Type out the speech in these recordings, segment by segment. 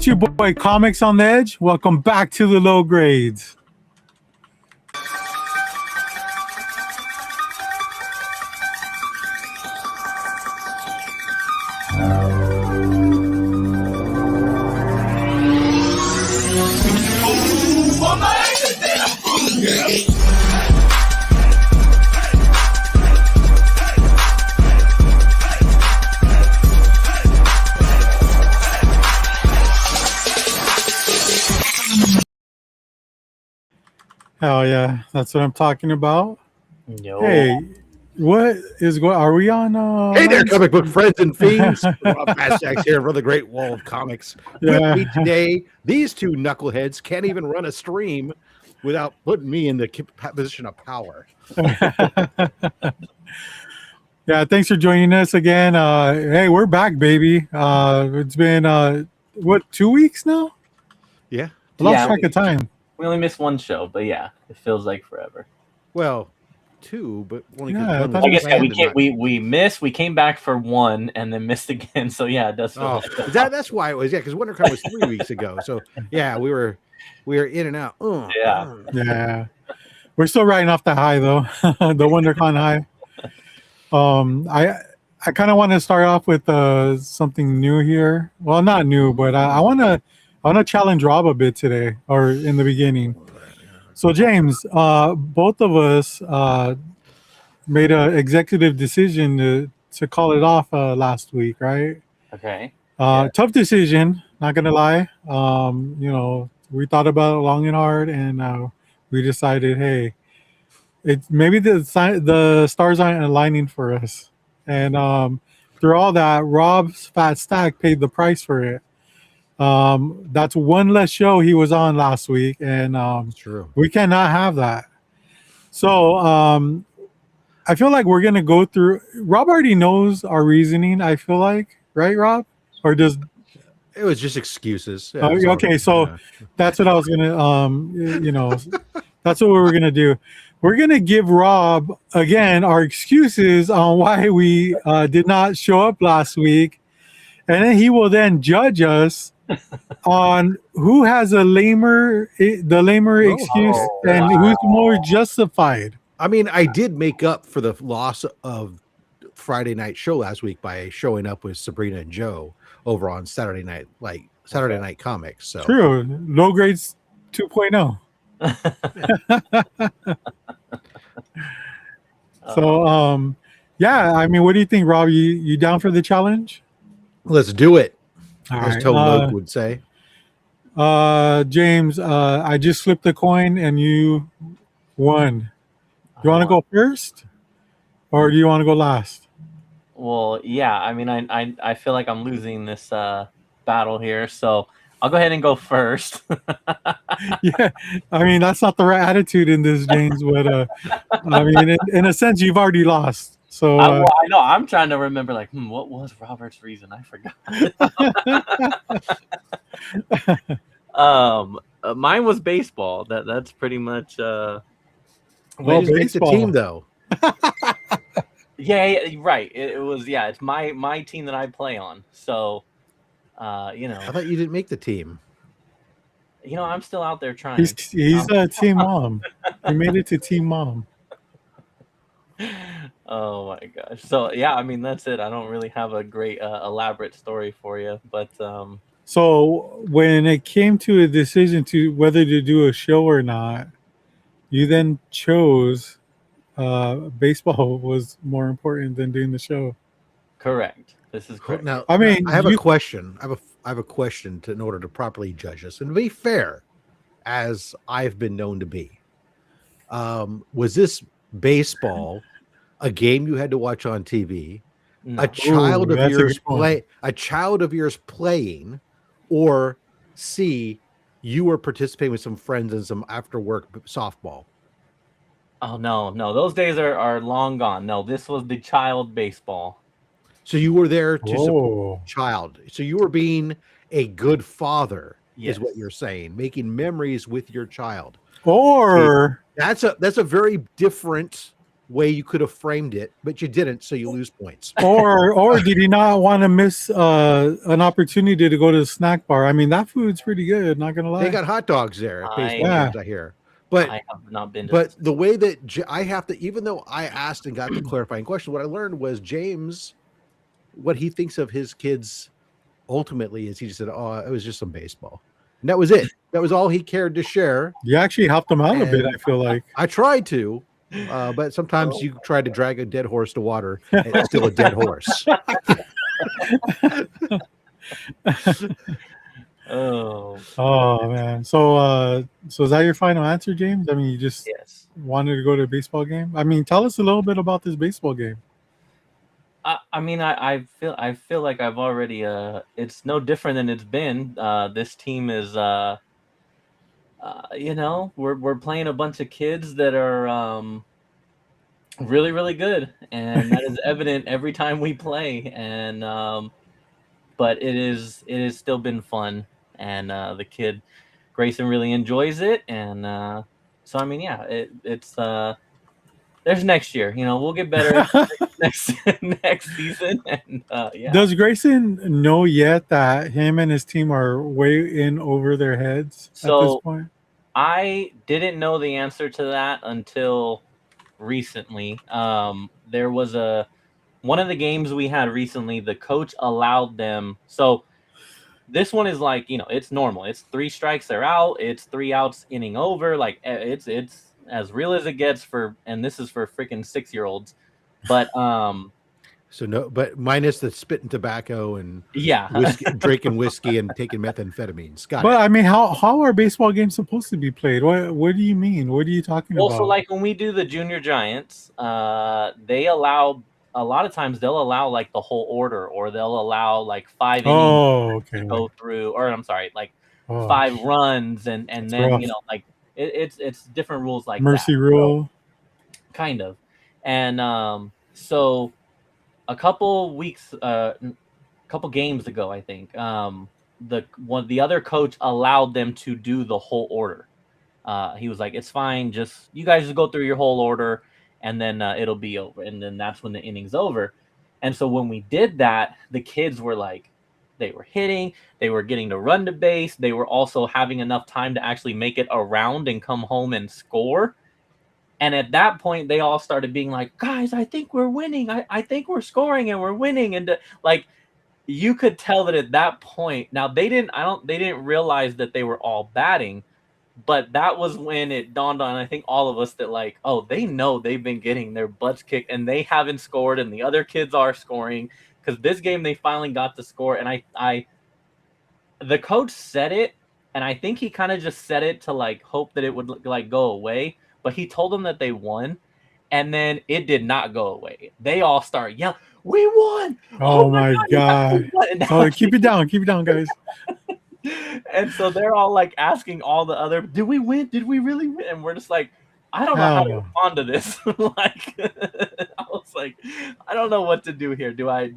It's your boy Comics on the Edge. Welcome back to the low grades. Hell yeah, that's what I'm talking about. Yo. Hey, what is going? Are we on? Hey there, comic book friends and fiends. Rob Bastax here for the Great Wall of Comics. Yeah. With me today, these two knuckleheads can't even run a stream without putting me in the position of power. Yeah, thanks for joining us again. Hey, we're back, baby. It's been what, 2 weeks now? Yeah, I lost track of time. We only missed one show, but yeah, it feels like forever. well, two, but only Yeah, because I one I was guess yeah, we planned can't. and We missed. We came back for one and then missed again. So yeah, it does feel not- like that's why it was. Yeah, because WonderCon was 3 weeks ago. So yeah, we were in and out. Yeah. Yeah, we're still riding off the high though, the WonderCon high. I kind of want to start off with something new here. Well, not new, but I want to challenge Rob a bit today, or in the beginning. So James, both of us made an executive decision to call it off last week, right? okay. Tough decision, not gonna lie. We thought about it long and hard, and we decided, hey, maybe the stars aren't aligning for us. And through all that, Rob's fat stack paid the price for it. That's one less show he was on last week, and True. we cannot have that. So I feel like we're gonna go through. Rob already knows our reasoning. I feel like, right, Rob? Or does It was just excuses. Yeah, it was okay? So yeah. that's what I was gonna. That's what we were gonna do. We're gonna give Rob again our excuses on why we did not show up last week, and then he will then judge us on who has the lamer excuse and who's more justified. I mean, I did make up for the loss of Friday night show last week by showing up with Sabrina and Joe over on Saturday night, Saturday Night Comics. So True, low grades 2.0. So yeah, I mean, what do you think, Rob? You down for the challenge? let's do it, All as right. Toe Loke would say. James, I just flipped the coin and you won. You want to go first, or do you want to go last? Well, yeah. I mean, I feel like I'm losing this battle here, so I'll go ahead and go first. Yeah, I mean, that's not the right attitude in this, James. But I mean, in a sense, you've already lost. So I know. I'm trying to remember, like, what was Robert's reason? I forgot. Mine was baseball. That's pretty much. Well, Well, make the baseball. team though. Yeah, right. It was. Yeah, it's my team that I play on. So, I thought you didn't make the team. I'm still out there trying. he's a team mom. He made it to team mom. Oh my gosh. So yeah, I mean that's it. I don't really have a great elaborate story for you, but So when it came to a decision to whether to do a show or not, you then chose baseball was more important than doing the show. correct. This is correct. Now, I mean, I have a question. I have a question in order to properly judge this and to be fair, as I've been known to be. Was this baseball a game you had to watch on TV? No. A child Ooh, of that's a yours good one. a child of yours playing, or C, you were participating with some friends in some after work softball? Oh no, those days are long gone. No, this was the child baseball. So you were there to support Whoa. child. So you were being a good father, Yes. is what you're saying, making memories with your child. Or That's a very different way you could have framed it, but you didn't, so you lose points. Or did he not want to miss an opportunity to go to the snack bar? I mean, that food's pretty good. Not gonna lie. They got hot dogs there at baseball Yeah. games, I hear. But I have not been to but the way that I have to, even though I asked and got the clarifying question, what I learned was James, what he thinks of his kids ultimately is he just said, "Oh, it was just some baseball," and that was it. That was all he cared to share. You actually helped him out a bit. And I feel like. I tried to, but sometimes you try to drag a dead horse to water, and it's still a dead horse. Oh man. So is that your final answer, James? I mean, you just yes. wanted to go to a baseball game. I mean, tell us a little bit about this baseball game. I mean, I feel like I've already it's no different than it's been. This team is you know, we're playing a bunch of kids that are really, really good, and that is evident every time we play. And but it is still been fun, and the kid Grayson really enjoys it, and so I mean, yeah, it's there's next year, you know, we'll get better next season, and yeah. Does Grayson know yet that him and his team are way in over their heads at this point? I didn't know the answer to that until recently. There was one of the games we had recently, the coach allowed them. So this one is like, you know, it's normal. It's 3 strikes, they're out. It's 3 outs, inning over. Like it's as real as it gets and this is for freaking 6-year-olds. But so no, but minus the spitting tobacco and whiskey, drinking whiskey and taking methamphetamines. I mean, how are baseball games supposed to be played? What do you mean? What are you talking about? So like when we do the junior giants, they allow a lot of times they'll allow like the whole order, or they'll allow like 5 innings to go through, or I'm sorry, like 5 runs, and then rough. You know, like it's different rules like mercy that. rule, so, kind of, and so a couple games ago, I think the other coach allowed them to do the whole order. He was like, "It's fine, just you guys just go through your whole order, and then it'll be over." And then that's when the inning's over. And so when we did that, the kids were like, they were hitting, they were getting to run to base, they were also having enough time to actually make it around and come home and score. And at that point, they all started being like, "Guys, I think we're winning. I think we're scoring and we're winning." And like, you could tell that at that point. Now they didn't realize that they were all batting, but that was when it dawned on, I think, all of us that like, oh, they know they've been getting their butts kicked and they haven't scored, and the other kids are scoring, because this game they finally got to score. And the coach said it, and I think he kind of just said it to like hope that it would like go away. But he told them that they won, and then it did not go away. They all start yelling, "We won!" Oh my God. Oh, keep it down, guys. And so they're all like asking all the other, "Did we win? Did we really win?" And we're just like, I don't know how to respond to this. Like, I was like, I don't know what to do here. Do I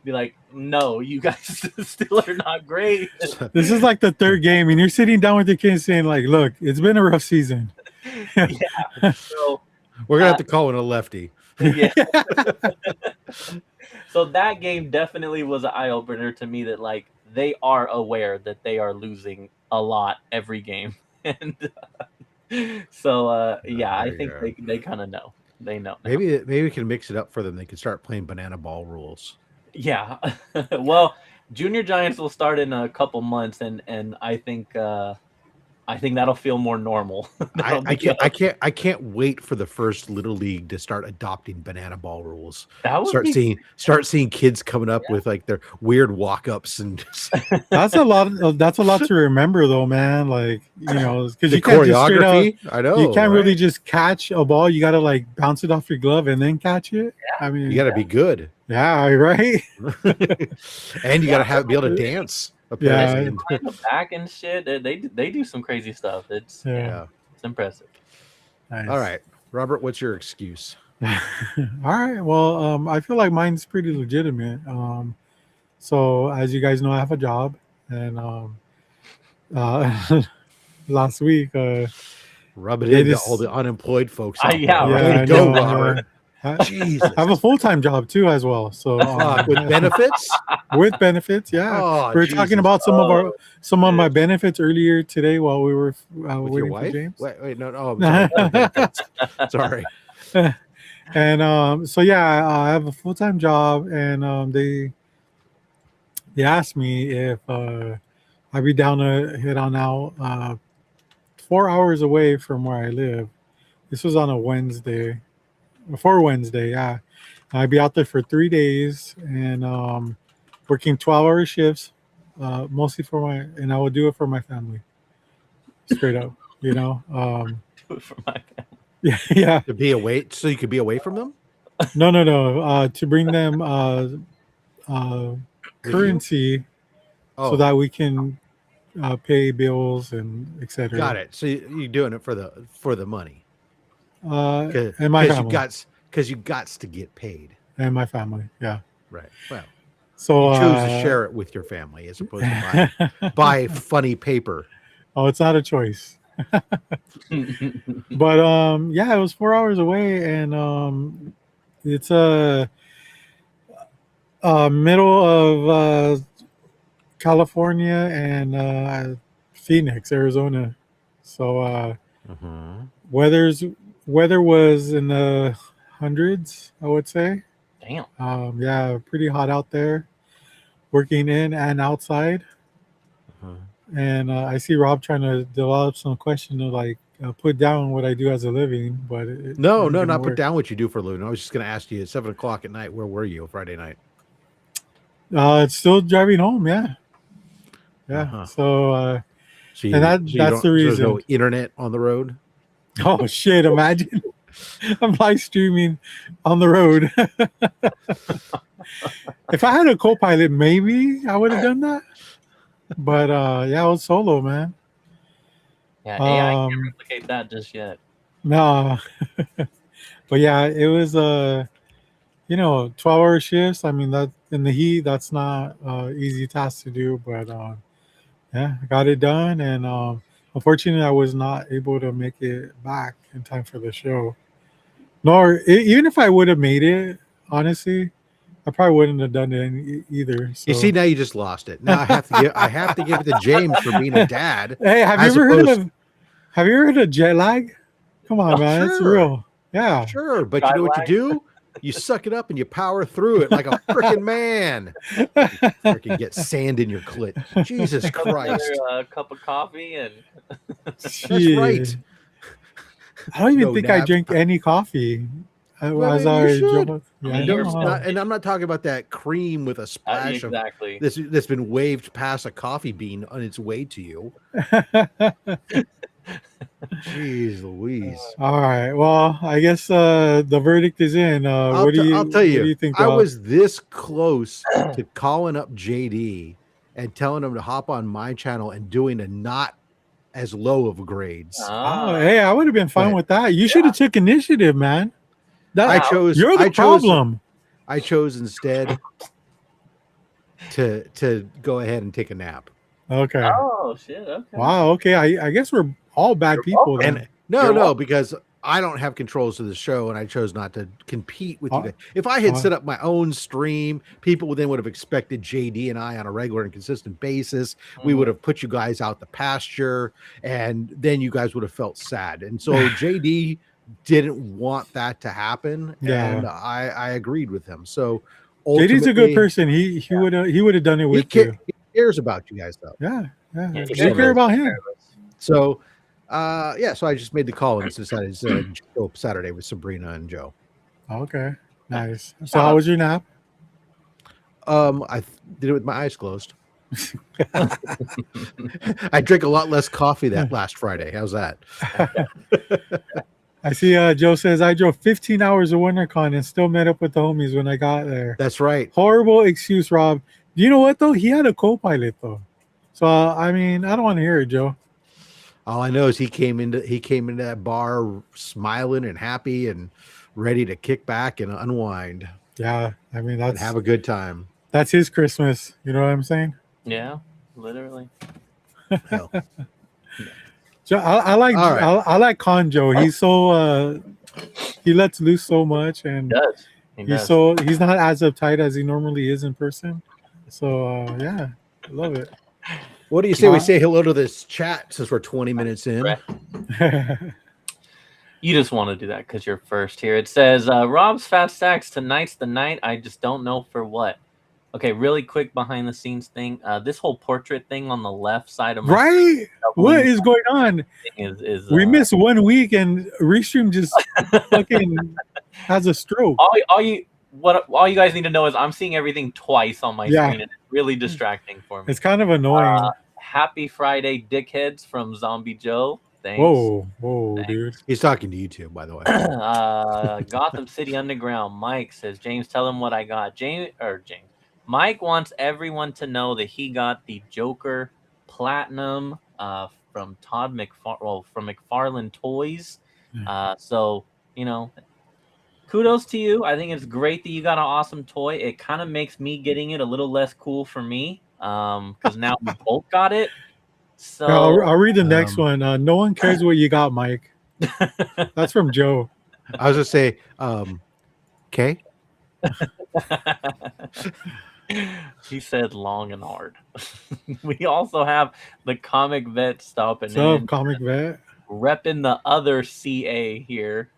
be like, "No, you guys still are not great"? This is like the 3rd game, and you're sitting down with your kids saying like, "Look, it's been a rough season." Yeah. So we're gonna have to call in a lefty. Yeah. So that game definitely was an eye opener to me, that like they are aware that they are losing a lot every game. And so yeah, I think they kind of know. They know. Maybe we can mix it up for them. They can start playing banana ball rules. Yeah. Well, Junior Giants will start in a couple months, and I think that'll feel more normal. I can't wait for the first Little League to start adopting banana ball rules. Start seeing kids coming up with like their weird walk-ups, and that's a lot to remember though, man. Like, you know, because you can't choreography. I know you can't really just catch a ball. You got to like bounce it off your glove and then catch it. Yeah. I mean, you got to be good. Yeah, right. And you got to be able to dance. Yeah, in the back and shit. They do some crazy stuff. It's impressive. Nice. All right, Robert, what's your excuse? All right. Well, I feel like mine's pretty legitimate. So as you guys know, I have a job, and last week Rub it They into just- all the unemployed folks. Yeah, out there. right. Way to I go, know, Robert. I Jesus. have a full-time job too as well. So With benefits? with benefits, yeah. Oh, We were talking Jesus. about some Oh, of my benefits earlier today while we were With your waiting for wife? James. Wait, no, I'm sorry. Benefits. Sorry. And so yeah, I have a full-time job, and they asked me if I'd be down to head on out 4 hours away from where I live. This was on a Wednesday, before Wednesday, yeah. I'd be out there for 3 days and working 12-hour shifts, mostly and I would do it for my family, straight up, you know. For my Yeah, yeah. To be away, so you could be away from them? No. To bring them you? currency Oh, so that we can pay bills and etc. got it. So you're doing it for the money. And my family. Because you got to get paid. And my family, yeah. Right. Well, So you choose to share it with your family as opposed to buy funny paper. Oh, it's not a choice. But yeah, it was 4 hours away, and it's middle of California and Phoenix, Arizona. So weather was in the hundreds, I would say. Damn. Yeah, pretty hot out there, working in and outside. And I see Rob trying to develop some question to like put down what I do as a living, but No, it didn't not work. put down what you do for a living. I was just going to ask you at 7:00 at night, where were you Friday night? It's still driving home, yeah. Uh-huh. So So And that's the so there's no reason. internet on the road? oh shit, imagine I'm live streaming on the road. If I had a co-pilot, maybe I would have done that. But yeah, I was solo, man. Yeah, AI Um, can't replicate that just yet. No. But yeah, it was 12-hour shifts. I mean, that in the heat, that's not easy task to do, but yeah, I got it done, and unfortunately I was not able to make it back in time for the show. Nor even if I would have made it, honestly, I probably wouldn't have done it either. So. You see, now you just lost it. Now I have to give it to James for being a dad. Hey, have you as ever heard opposed- of jet lag? Come on, man, it's Sure. real. Yeah. Sure, but you know what you do? You suck it up and you power through it like a freaking man. Freaking get sand in your clit. Jesus Christ. A cup of coffee and That's right. Shit. I don't even No think I nap. drink any coffee Well, as maybe I you should. drove. Yeah, I I mean, know. you're Not- and I'm not talking about that cream with a splash of exactly. that's been waved past a coffee bean on its way to you. Jeez Louise. All right. Well, I guess the verdict is in. I'll What do you tell what you, do you think? I Rob? was this close to calling up JD and telling him to hop on my channel and doing a not as low of grades. Oh, hey, I would have been fine But- with that. You should have took initiative, man. I That, chose. you're the I chose, problem. I chose instead to go ahead and take a nap. Okay. Oh shit! Okay. Wow. Okay. I guess we're all bad You're people welcome. then. And no, You're no, welcome. because I don't have controls of the show, and I chose not to compete with Oh, you guys. If I had oh. set up my own stream, people then would have expected JD and I on a regular and consistent basis. We would have put you guys out the pasture, and then you guys would have felt sad. And so JD didn't want that to happen, and Yeah. I agreed with him. So JD's a good ultimately, person. He would have done it He, with ca- you. he cares about you guys, though. Yeah. Yeah, You he care does. about him. So, yeah, so I just made the call and decided to go up Saturday with Sabrina and Joe. Okay. Nice. So how was your nap? I did it with my eyes closed. I drank a lot less coffee that last Friday. How's that? I see Joe says I drove 15 hours of WinterCon and still met up with the homies when I got there. That's right. Horrible excuse, Rob. You know what though? He had a co-pilot though. So I mean, I don't want to hear it, Joe. All I know is he came into that bar smiling and happy and ready to kick back and unwind Yeah, I mean and have a good time. that's his Christmas. You know what I'm saying? Yeah, literally. Hell, I like All right. I like Conjo. He's so he lets loose so much, He and does. He he's does. he's not as uptight as he normally is in person. So yeah, I love it. What do you say we say hello to this chat since we're 20 minutes in? You just want to do that because you're first here. It says, Rob's Fast Stacks, tonight's the night. I just don't know for what. Okay, really quick behind the scenes thing. This whole portrait thing on the left side of my Right? What is going on? is We missed 1 week and Restream just fucking has a stroke. all you guys need to know is I'm seeing everything twice on my screen, and it's really distracting for me. It's kind of annoying. Happy Friday, dickheads from Zombie Joe. Thanks. Whoa, Thanks. dude. He's talking to you too, by the way. Gotham City Underground. Mike says, James, tell him what I got. James. Mike wants everyone to know that he got the Joker Platinum from from McFarlane Toys. So, kudos to you. I think it's great that you got an awesome toy. It kind of makes me getting it a little less cool for me because now we both got it. So I'll read the next one. No one cares what you got, Mike. That's from Joe. I was just say, okay. He said long and hard. We also have the comic vet stopping What's in. up, comic vet? Repping the other CA here.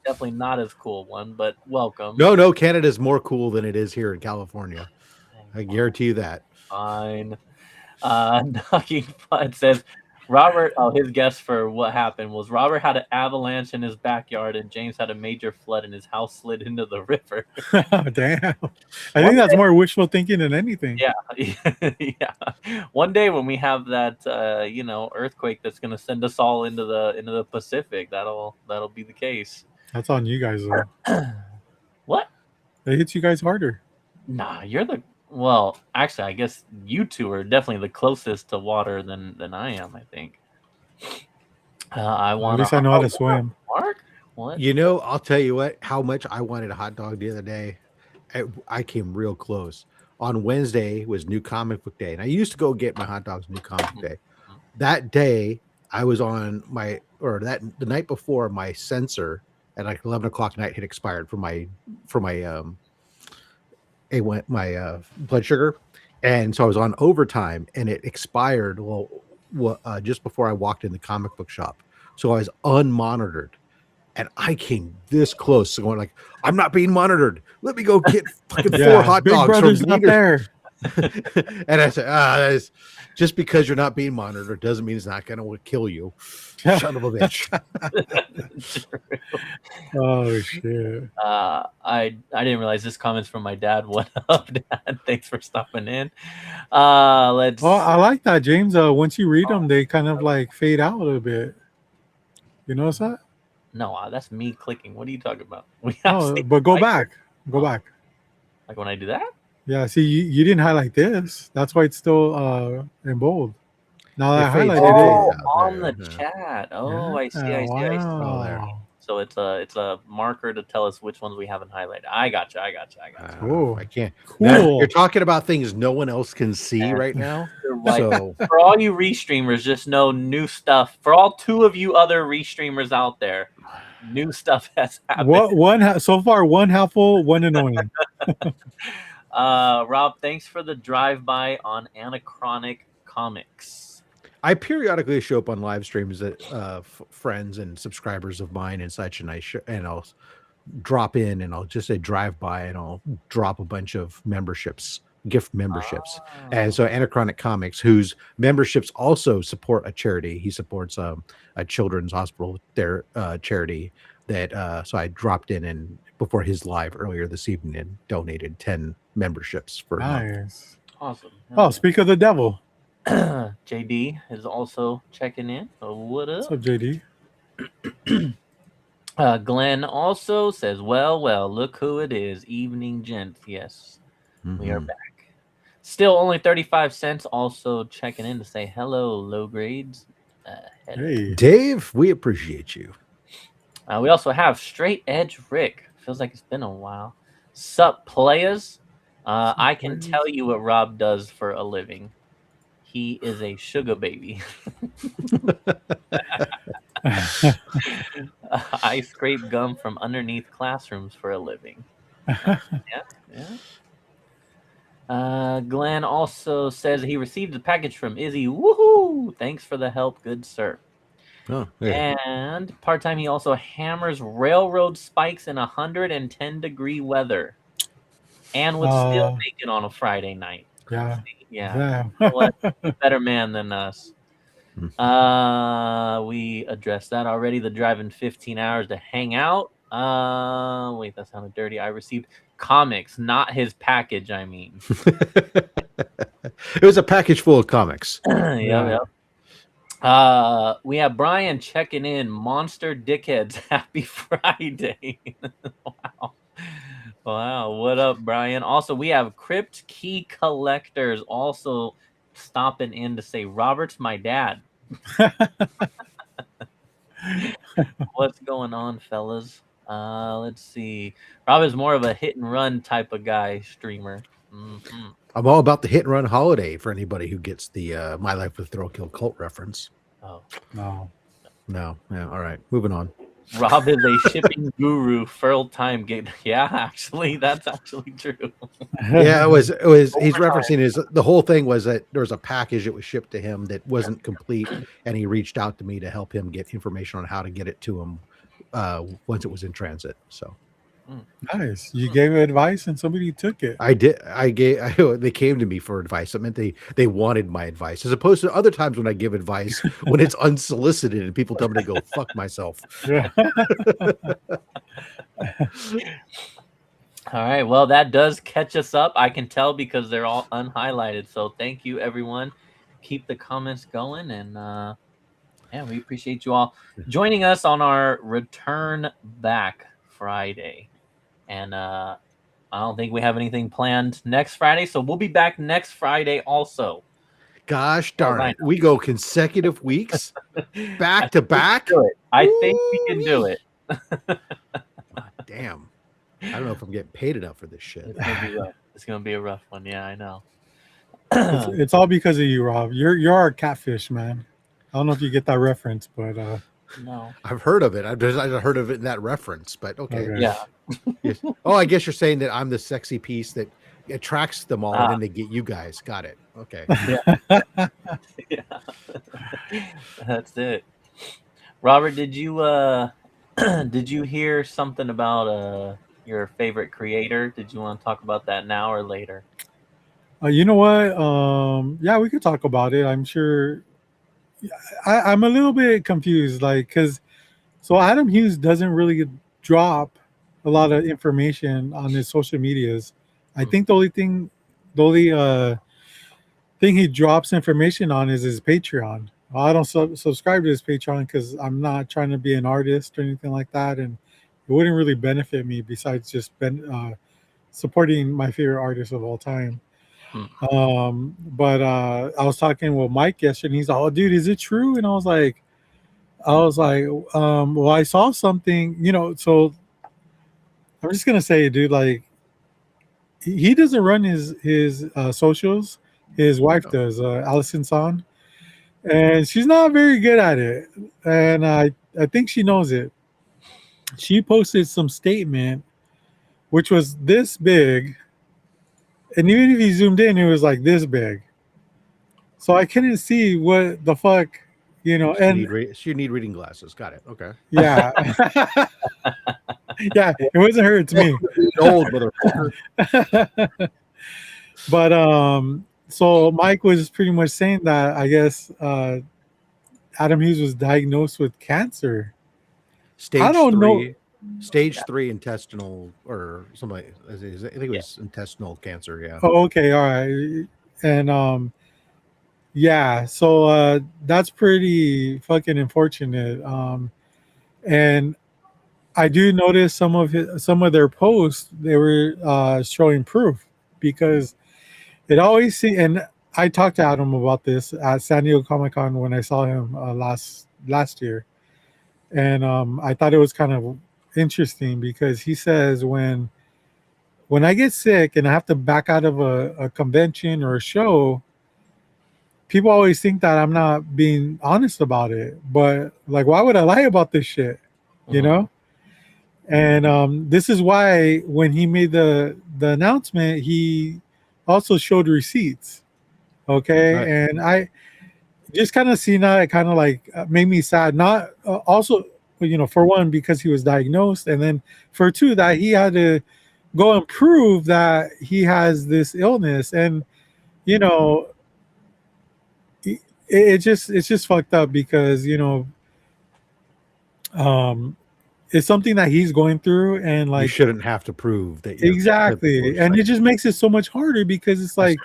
Definitely not as cool one, but welcome. No, Canada's more cool than it is here in California. I guarantee you that. Fine. Knocking Fun says Robert, his guess for what happened was Robert had an avalanche in his backyard and James had a major flood and his house slid into the river. Damn. I think that's more wishful thinking than anything. Yeah. One day when we have that earthquake that's gonna send us all into the Pacific, that'll be the case. That's on you guys though. What? It hits you guys harder. Nah, well, actually, I guess you two are definitely the closest to water than I am, I think. At least I know how to swim. Mark? What? I'll tell you how much I wanted a hot dog the other day. I came real close. On Wednesday was New Comic Book Day, and I used to go get my hot dogs New Comic Book Day. That day, I was on the night before, my sensor at like 11 o'clock night had expired for my blood sugar, and so I was on overtime and it expired just before I walked in the comic book shop, so I was unmonitored and I came this close to going like, I'm not being monitored, let me go get fucking 4 hot Big dogs Brother's from not there. And I said, that is just because you're not being monitored doesn't mean it's not going to kill you. Son of a bitch. Oh shit. I didn't realize this comment's from my dad. What up, Dad? Thanks for stopping in. Let's. Oh, I like that, James. Once you read them, they kind of like fade out a little bit. You notice that? No, that's me clicking. What are you talking about? But go back. Go back. Like when I do that? Yeah, see, you didn't highlight this. That's why it's still in bold. Now that I fades highlighted out on there, the yeah. chat. Oh, I see. Wow. there. So it's a marker to tell us which ones we haven't highlighted. I got you. Cool. I can't. Cool. Now, you're talking about things no one else can see right now. You're right. So For all you restreamers, just know new stuff. For all 2 of you other restreamers out there, new stuff has happened. So far, one helpful, one annoying. Rob, thanks for the drive-by on Anachronic Comics. I periodically show up on live streams that friends and subscribers of mine and such, and I'll drop in and I'll just say drive by and I'll drop a bunch of gift memberships. And so Anachronic Comics, whose memberships also support a charity, he supports a children's hospital, their charity. That so I dropped in and before his live earlier this evening and donated 10 memberships for Nice. Awesome. Oh, speak of the devil. JD is also checking in. What up? What's up, JD? Glenn also says, well, look who it is. Evening gents. Yes, we are back. Still only 35 cents. Also checking in to say hello, low grades. Hey, Dave, we appreciate you. We also have Straight Edge Rick. Feels like it's been a while. Sup, players? I can tell you what Rob does for a living. He is a sugar baby. I scrape gum from underneath classrooms for a living. Yeah. Glenn also says he received a package from Izzy. Woohoo! Thanks for the help, good sir. Oh, yeah. And part-time, he also hammers railroad spikes in 110-degree weather. And with steel bacon on a Friday night. Yeah. Yeah. You know what? Better man than us. We addressed that already. The driving 15 hours to hang out. Wait, that sounded dirty. I received comics, not his package, I mean. It was a package full of comics. Yep. We have Brian checking in. Monster dickheads, happy Friday. Wow. What up, Brian? Also, we have Crypt Key Collectors also stopping in to say, Robert's my dad. What's going on, fellas? Let's see. Rob is more of a hit and run type of guy, streamer. Mm-hmm. I'm all about the hit and run holiday for anybody who gets the My Life with Thrill Kill Cult reference. Oh, No. Yeah. All right. Moving on. Rob is a shipping guru, full time gig. Yeah, actually, that's actually true. Yeah, it was. He's referencing the whole thing was that there was a package that was shipped to him that wasn't complete, and he reached out to me to help him get information on how to get it to him once it was in transit. So nice. You gave advice and somebody took it. I did. They came to me for advice. It meant they wanted my advice, as opposed to other times when I give advice when it's unsolicited and people tell me to go fuck myself. Yeah. All right. Well, that does catch us up. I can tell because they're all unhighlighted. So thank you, everyone. Keep the comments going. And we appreciate you all joining us on our return back Friday. And I don't think we have anything planned next Friday. So we'll be back next Friday also. Gosh darn it. We go consecutive weeks back to back. I think we can do it. Damn. I don't know if I'm getting paid enough for this shit. It's gonna be a rough one. Yeah, I know. It's all because of you, Rob. You're our catfish, man. I don't know if you get that reference, but no, I've heard of it. I've heard of it in that reference, but okay. Yeah. Yes. Oh, I guess you're saying that I'm the sexy piece that attracts them all, and then they get you guys. Got it. Okay. Yeah. That's it. Robert, did you hear something about your favorite creator? Did you want to talk about that now or later? You know what? Yeah, we could talk about it. I'm sure. I'm a little bit confused, because Adam Hughes doesn't really drop a lot of information on his social medias. I think the only thing he drops information on is his Patreon. I don't subscribe to his Patreon because I'm not trying to be an artist or anything like that, and it wouldn't really benefit me besides just supporting my favorite artist of all time. But I was talking with Mike yesterday, and he's like, "Oh, dude, is it true?" And I was like, well, I saw something, so I'm just gonna say, dude, he doesn't run his socials. His wife does, Allison Son, and she's not very good at it, and I think she knows it. She posted some statement which was this big, and even if you zoomed in, it was like this big. So I couldn't see what the fuck, and she need reading glasses. Got it. Okay. Yeah. Yeah, it wasn't her, it's me. Old motherfucker. But so Mike was pretty much saying that I guess Adam Hughes was diagnosed with cancer. I don't know. Stage 3 intestinal or something. I think it was intestinal cancer. Yeah. Oh, okay. All right. And yeah, so that's pretty fucking unfortunate. And I do notice some of their posts, they were showing proof, because it always seems, and I talked to Adam about this at San Diego Comic-Con when I saw him last year, and I thought it was kind of interesting because he says when I get sick and I have to back out of a convention or a show, people always think that I'm not being honest about it, but like, why would I lie about this shit? You know? And this is why when he made the announcement, he also showed receipts. Okay, Right. and I just kind of seen that, it kind of like made me sad. Not also, you know, for one, because he was diagnosed, and then for two, that he had to go and prove that he has this illness, and you know, it's just fucked up because you know, it's something that he's going through, and You like shouldn't have to prove that you're exactly, and it just makes it so much harder because it's like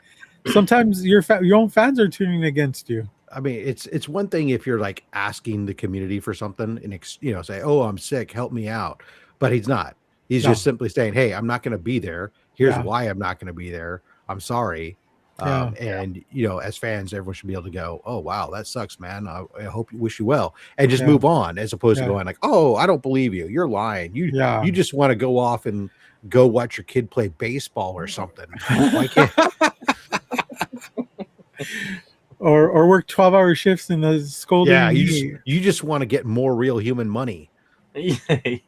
sometimes your own fans are tuning against you. I mean, it's one thing if you're like asking the community for something and you know, say, "Oh, I'm sick, help me out," but he's not. He's No. just simply saying, "Hey, I'm not going to be there. Here's Yeah. why I'm not going to be there. I'm sorry." Yeah. And you know, as fans, everyone should be able to go, "Oh, wow, that sucks, man. I hope you wish you well," and just Yeah. move on, as opposed to Yeah. going like, "Oh, I don't believe you. You're lying. Yeah. You just want to go off and go watch your kid play baseball or something. Why can't?" Or work 12-hour shifts in the scolding Yeah, heat. you just want to get more real human money. And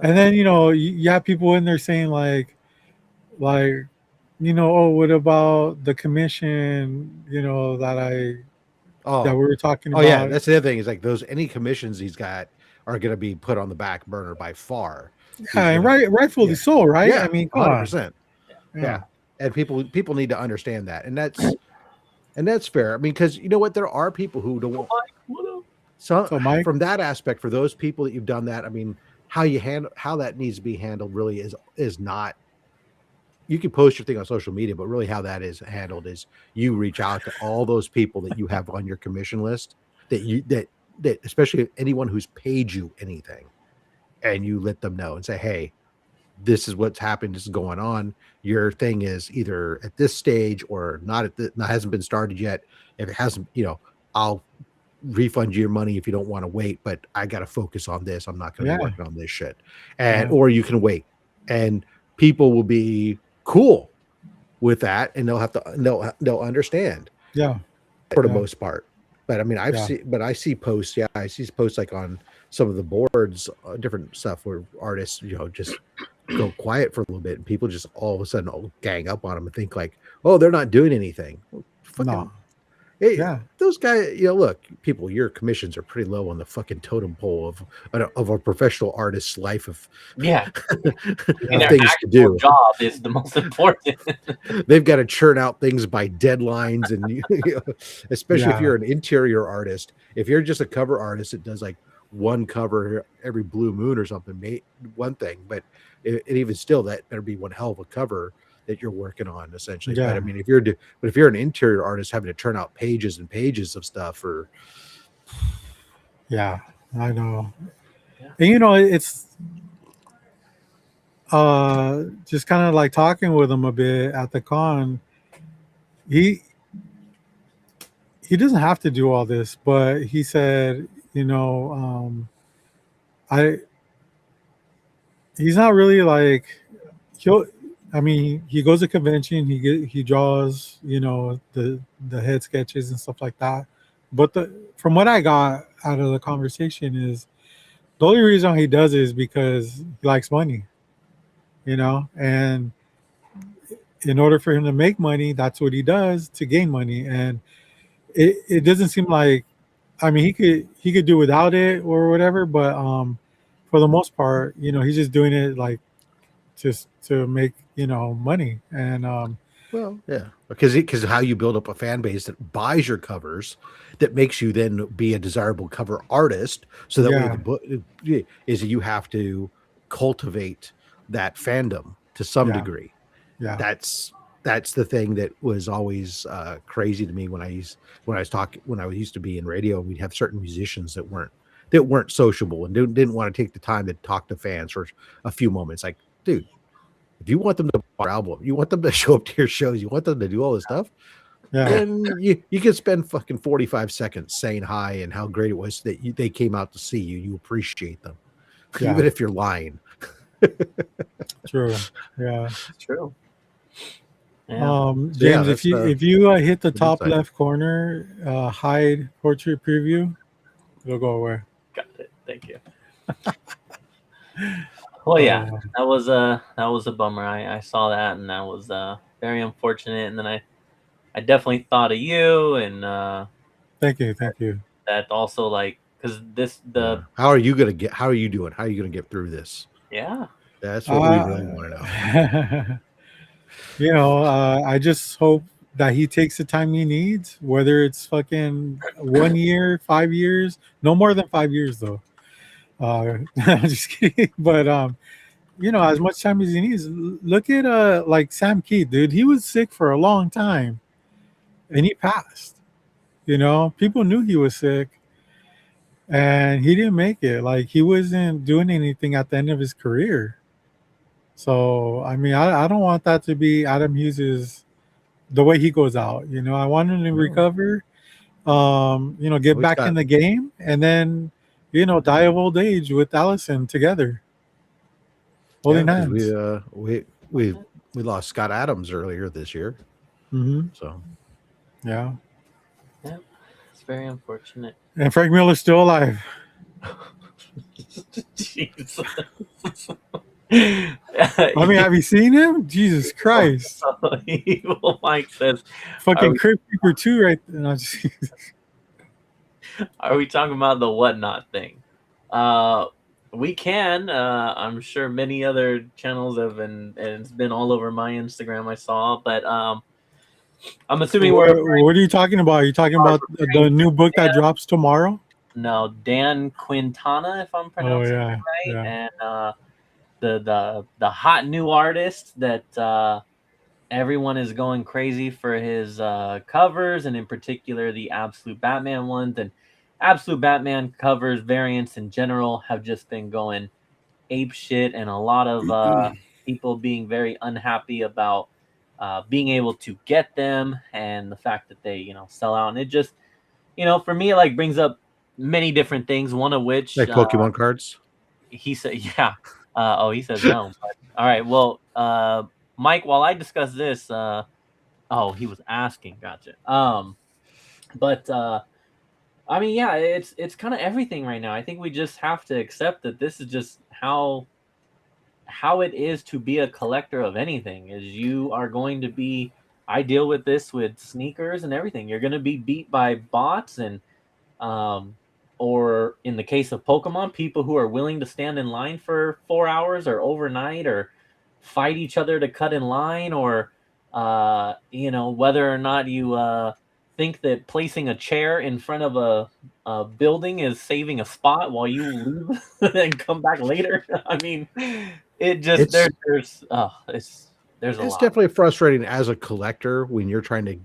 then you know you have people in there saying like you know, oh, what about the commission, you know, that we were talking Oh about. yeah, that's the other thing, is like those any commissions he's got are going to be put on the back burner by far. Yeah, and rightfully so, right? Yeah, I mean, come 100%. on. Yeah. And people need to understand that, and that's fair. I mean, because you know what, there are people who don't want. So from that aspect, for those people that you've done that, I mean, how that needs to be handled really is not. You can post your thing on social media, but really how that is handled is you reach out to all those people that you have on your commission list, that especially anyone who's paid you anything, and you let them know and say, "Hey, this is what's happened. This is going on. Your thing is either at this stage or not hasn't been started yet. If it hasn't, you know, I'll refund you your money if you don't want to wait, but I got to focus on this. I'm not going to be working on this shit." And or you can wait, and people will be cool with that, and they'll understand. Yeah, for the most part. But I mean, I see posts. Yeah, I see posts like on some of the boards, different stuff where artists, you know, just go quiet for a little bit, and people just all of a sudden gang up on them and think like, "Oh, they're not doing anything." Well, fucking, those guys. You know, look, people, your commissions are pretty low on the fucking totem pole of a professional artist's life of and their things to do. Job is the most important. They've got to churn out things by deadlines, and you know, especially if you're an interior artist. If you're just a cover artist that does like one cover every blue moon or something, one thing, but even still, that better be one hell of a cover that you're working on, essentially. But I mean, if you're an interior artist having to turn out pages and pages of stuff, or I know. And you know, it's just kind of like talking with him a bit at the con. He doesn't have to do all this, but he said, you know, he's not really like I mean, he goes to convention, he draws, you know, the head sketches and stuff like that. But from what I got out of the conversation is the only reason he does it is because he likes money, you know, and in order for him to make money, that's what he does to gain money. And it doesn't seem like, I mean, he could do without it or whatever, but for the most part, you know, he's just doing it like just to make, you know, money. And well, yeah, because how you build up a fan base that buys your covers, that makes you then be a desirable cover artist. So that way the book is you have to cultivate that fandom to some degree. Yeah, that's the thing that was always crazy to me when I used to be in radio, and we'd have certain musicians that weren't sociable and didn't want to take the time to talk to fans for a few moments. Like, dude, if you want them to buy our album, you want them to show up to your shows, you want them to do all this stuff, then you can spend fucking 45 seconds saying hi and how great it was that they came out to see you. You appreciate them, even if you're lying. True. Yeah, true. Yeah. So, yeah, James, if that's you hit the good top insight. left corner, hide portrait preview, it'll go away. Got it. Thank you. Well, yeah, Uh, that was a bummer. I saw that, and that was very unfortunate. And then I definitely thought of you, and thank you. that also like because Yeah. How are you doing? How are you gonna get through this? yeah. That's what we really want to know. I just hope that he takes the time he needs, whether it's fucking 1 year, 5 years, no more than 5 years though. I'm just kidding. But as much time as he needs. Look at like Sam Keith, dude. He was sick for a long time and he passed. People knew he was sick and he didn't make it. Like he wasn't doing anything at the end of his career. So I mean, I don't want that to be Adam Hughes's the way he goes out. I want him to No. recover, get He's back got- in the game, and then die of old age with Allison together, holding 'cause hands. we lost Scott Adams earlier this year. Hmm. So Yeah, Yeah, it's very unfortunate. and Frank Miller's still alive. Jesus. I mean, have you seen him? Jesus Christ! Evil Mike says, Fucking Crypt Keeper 2 right there. No, "Are we talking about the whatnot thing?" We can. I'm sure many other channels have, and it's been all over my Instagram. I saw, but I'm assuming what are you talking about? Are you talking about the new book that drops tomorrow? No, Dan Quintana, if I'm Oh pronouncing it yeah, right, yeah. and the hot new artist that everyone is going crazy for his covers, and in particular the Absolute Batman ones. And Absolute Batman covers variants in general have just been going ape shit, and a lot of people being very unhappy about being able to get them, and the fact that they sell out. And it just for me it like brings up many different things, one of which like Pokemon cards. he said yeah. He says no. But, all right, well, Mike, while I discuss this, he was asking, gotcha. But I mean, yeah, it's kind of everything right now. I think we just have to accept that this is just how it is to be a collector of anything. Is you are going to be. I deal with this with sneakers and everything. You're going to be beat by bots and or in the case of Pokemon, people who are willing to stand in line for 4 hours or overnight or fight each other to cut in line, or whether or not you think that placing a chair in front of a building is saving a spot while you leave and come back later. I mean, it just there's a lot. Definitely frustrating as a collector when you're trying to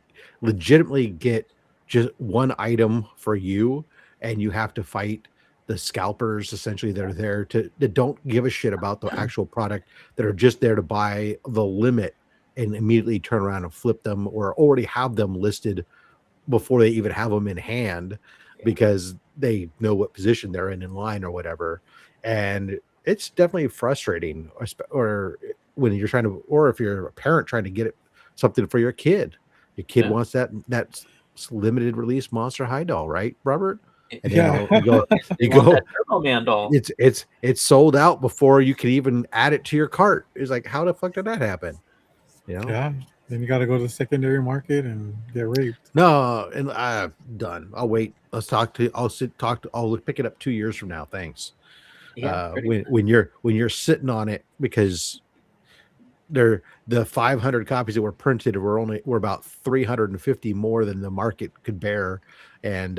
legitimately get just one item for you and you have to fight the scalpers essentially that are there that don't give a shit about the actual product, that are just there to buy the limit and immediately turn around and flip them or already have them listed before they even have them in hand because they know what position they're in line or whatever. And it's definitely frustrating, or when you're trying to, or if you're a parent trying to get something for your kid wants that limited release Monster High doll, right, Robert? And Yeah. you go That Turbo Man doll. it's sold out before you can even add it to your cart. It's like, how the fuck did that happen? Yeah. Then you got to go to the secondary market and get raped. No, and I'm done. I'll wait. I'll pick it up 2 years from now. Thanks. Yeah, When you're sitting on it, because the 500 copies that were printed were about 350 more than the market could bear. And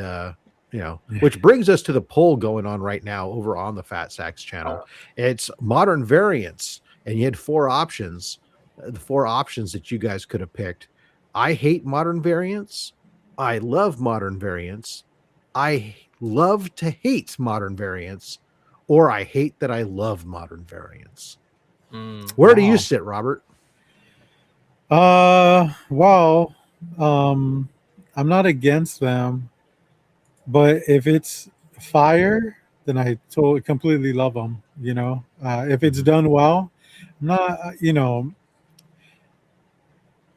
which brings us to the poll going on right now over on the Fat Sacks channel. It's modern variants, and you had 4 options. The 4 options that you guys could have picked. I hate modern variants. I love modern variants. I love to hate modern variants, or I hate that I love modern variants. Where do you sit, Robert? Well, I'm not against them, but if it's fire, then I totally completely love them. If it's done well, I'm not,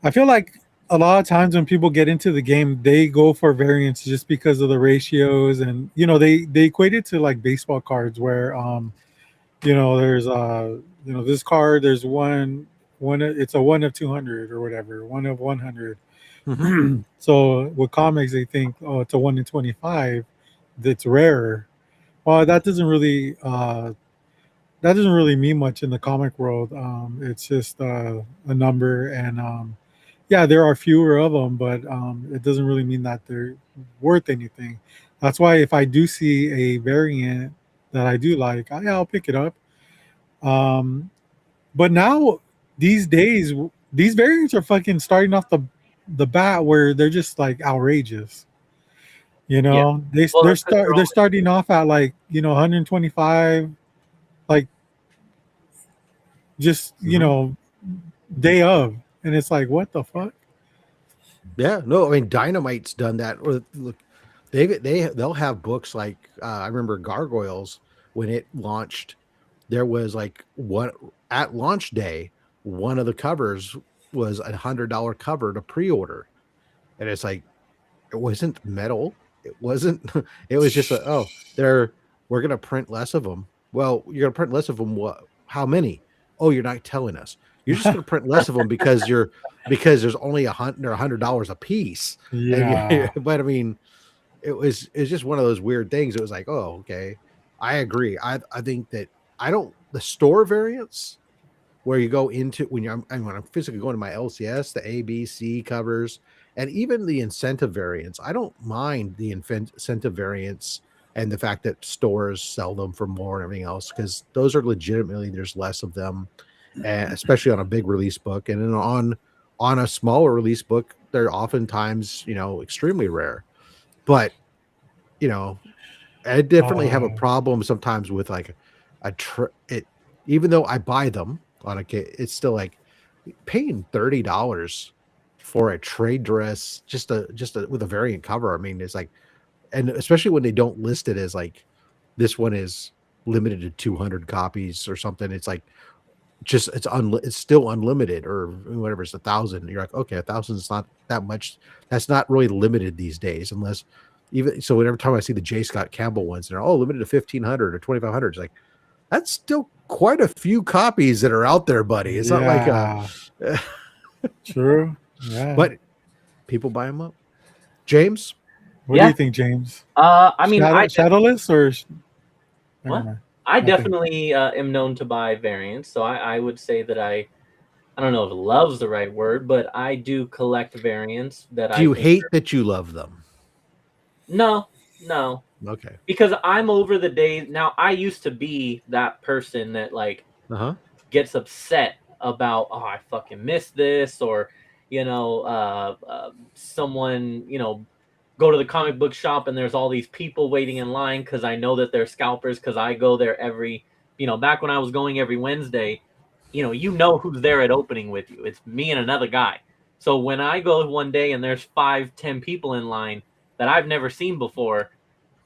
I feel like a lot of times when people get into the game, they go for variants just because of the ratios, and they equate it to like baseball cards where there's this card, there's one it's a 1 of 200 or whatever, 1 of 100. Mhm. So with comics, they think, oh, it's a 1 in 25 that's rarer. Well, that doesn't really mean much in the comic world. It's just a number, and yeah, there are fewer of them, but it doesn't really mean that they're worth anything. That's why if I do see a variant that I do like, yeah, I'll pick it up. Um, but now these days, these variants are fucking starting off the bat where they're just like outrageous. Yeah. They Well, they're that's 'cause start they're starting off at like 125, like just Mhm. day of, and it's like, what the fuck? Yeah, no, I mean Dynamite's done that. Or look, they'll have books like I remember Gargoyles when it launched. There was like one at launch day. One of the covers was $100 cover to pre-order, and it's like it wasn't metal. It wasn't. It was just we're gonna print less of them. Well, you're gonna print less of them. What? How many? Oh, you're not telling us. You're just gonna print less of them because there's only $100 a piece. Yeah. But I mean, it's just one of those weird things. It was like, oh, okay, I agree. I think that I don't the store variants where you go into when I'm physically going to my LCS, the A, B, C covers, and even the incentive variants. I don't mind the incentive variants and the fact that stores sell them for more and everything else, because those are legitimately there's less of them, and especially on a big release book, and then on a smaller release book, they're oftentimes extremely rare. But you know, I definitely have a uh, problem sometimes with like it, even though I buy them on it's still like paying $30 for a trade dress, just a with a variant cover. I mean, it's like, and especially when they don't list it as like this one is limited to 200 copies or something. It's like it's still unlimited or whatever. It's 1,000. You're like, okay, 1,000 is not that much. That's not really limited these days, unless even so. Whenever time I see the J. Scott Campbell ones, they're limited to 1,500 or 2,500. It's like that's still quite a few copies that are out there, buddy. It's not like yeah, true. Yeah. but people buy them up. James, What do Yeah. you think, James? I mean, Shadowless or never what? mind. I Nothing. definitely am known to buy variants, so I would say that I don't know if love's the right word, but I do collect variants that do I you think hate that you love them? no, Okay. because I'm over the days now. I used to be that person that like Uh-huh. gets upset about, oh, I fucking missed this, or someone go to the comic book shop and there's all these people waiting in line because I know that they're scalpers because I go there every back when I was going every Wednesday, who's there at opening with you. It's me and another guy. So when I go one day and there's 5-10 people in line that I've never seen before,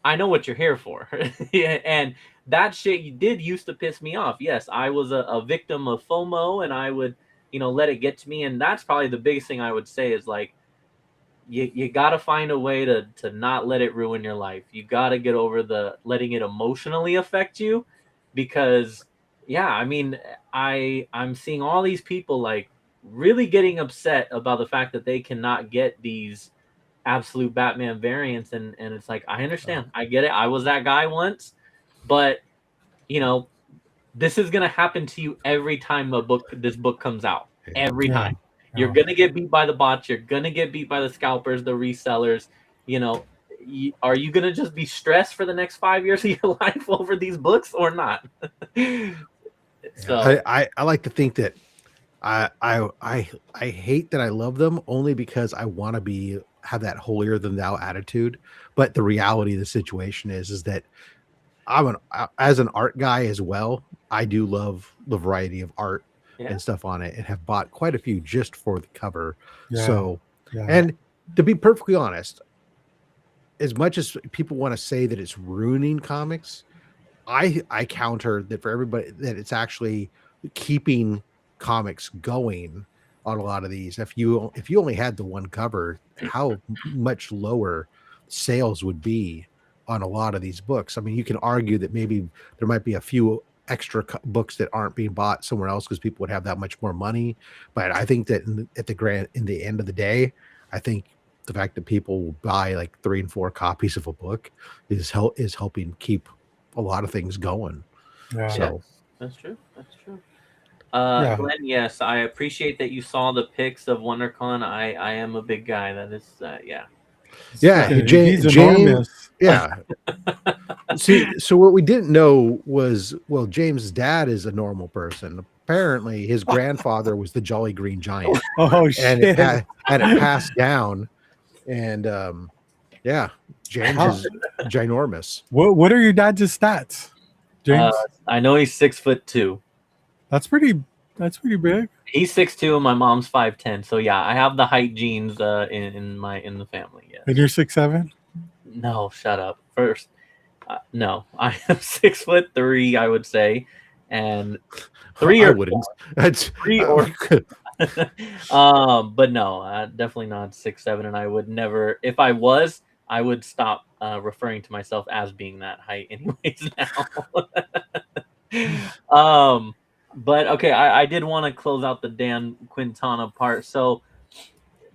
I know what you're here for. Yeah, and that shit you did used to piss me off. Yes, I was a victim of FOMO, and I would, let it get to me. And that's probably the biggest thing I would say is like, you got to find a way to not let it ruin your life. You got to get over the letting it emotionally affect you, because yeah, I mean, I'm seeing all these people like really getting upset about the fact that they cannot get these absolute Batman variants, and it's like, I Oh, understand, I get it. I was that guy once, but you know, this is gonna happen to you every time this book comes out. yeah. Every Yeah. time. You're Yeah. gonna get beat by the bots, you're gonna get beat by the scalpers, the resellers, you know. Are you gonna just be stressed for the next 5 years of your life over these books or not? So I like to think that I hate that I love them only because I want to have that holier than thou attitude. But the reality of the situation is that as an art guy as well. I do love the variety of art yeah. and stuff on it, and have bought quite a few just for the cover. Yeah. So, Yeah. and to be perfectly honest, as much as people want to say that it's ruining comics, I counter that for everybody that it's actually keeping comics going on a lot of these. If you only had the one cover, how much lower sales would be on a lot of these books. I mean, you can argue that maybe there might be a few extra books that aren't being bought somewhere else because people would have that much more money. But I think that in the end of the day, I think the fact that people will buy like 3 and 4 copies of a book is helping keep a lot of things going. Yeah. So That's true. That's true. Yeah. Glenn, yes, I appreciate that you saw the pics of WonderCon. I am a big guy. That is, yeah. yeah, He's James, enormous. yeah. See, so what we didn't know was, well, James' dad is a normal person. Apparently, his grandfather was the Jolly Green Giant, Oh and shit! it passed down. And yeah, James is ginormous. What are your dad's stats, James? I know he's 6'2". That's pretty big. He's 6'2", and my mom's 5'10". So yeah, I have the height genes in the family. Yes. And you're 6'7". No, shut up. First, no, I am 6'3", I would say, and 3 I or wouldn't. That's 3 or but no, definitely not 6'7", and I would never. If I was, I would stop referring to myself as being that height, anyways. Now, but okay, I did want to close out the Dan Quintana part. So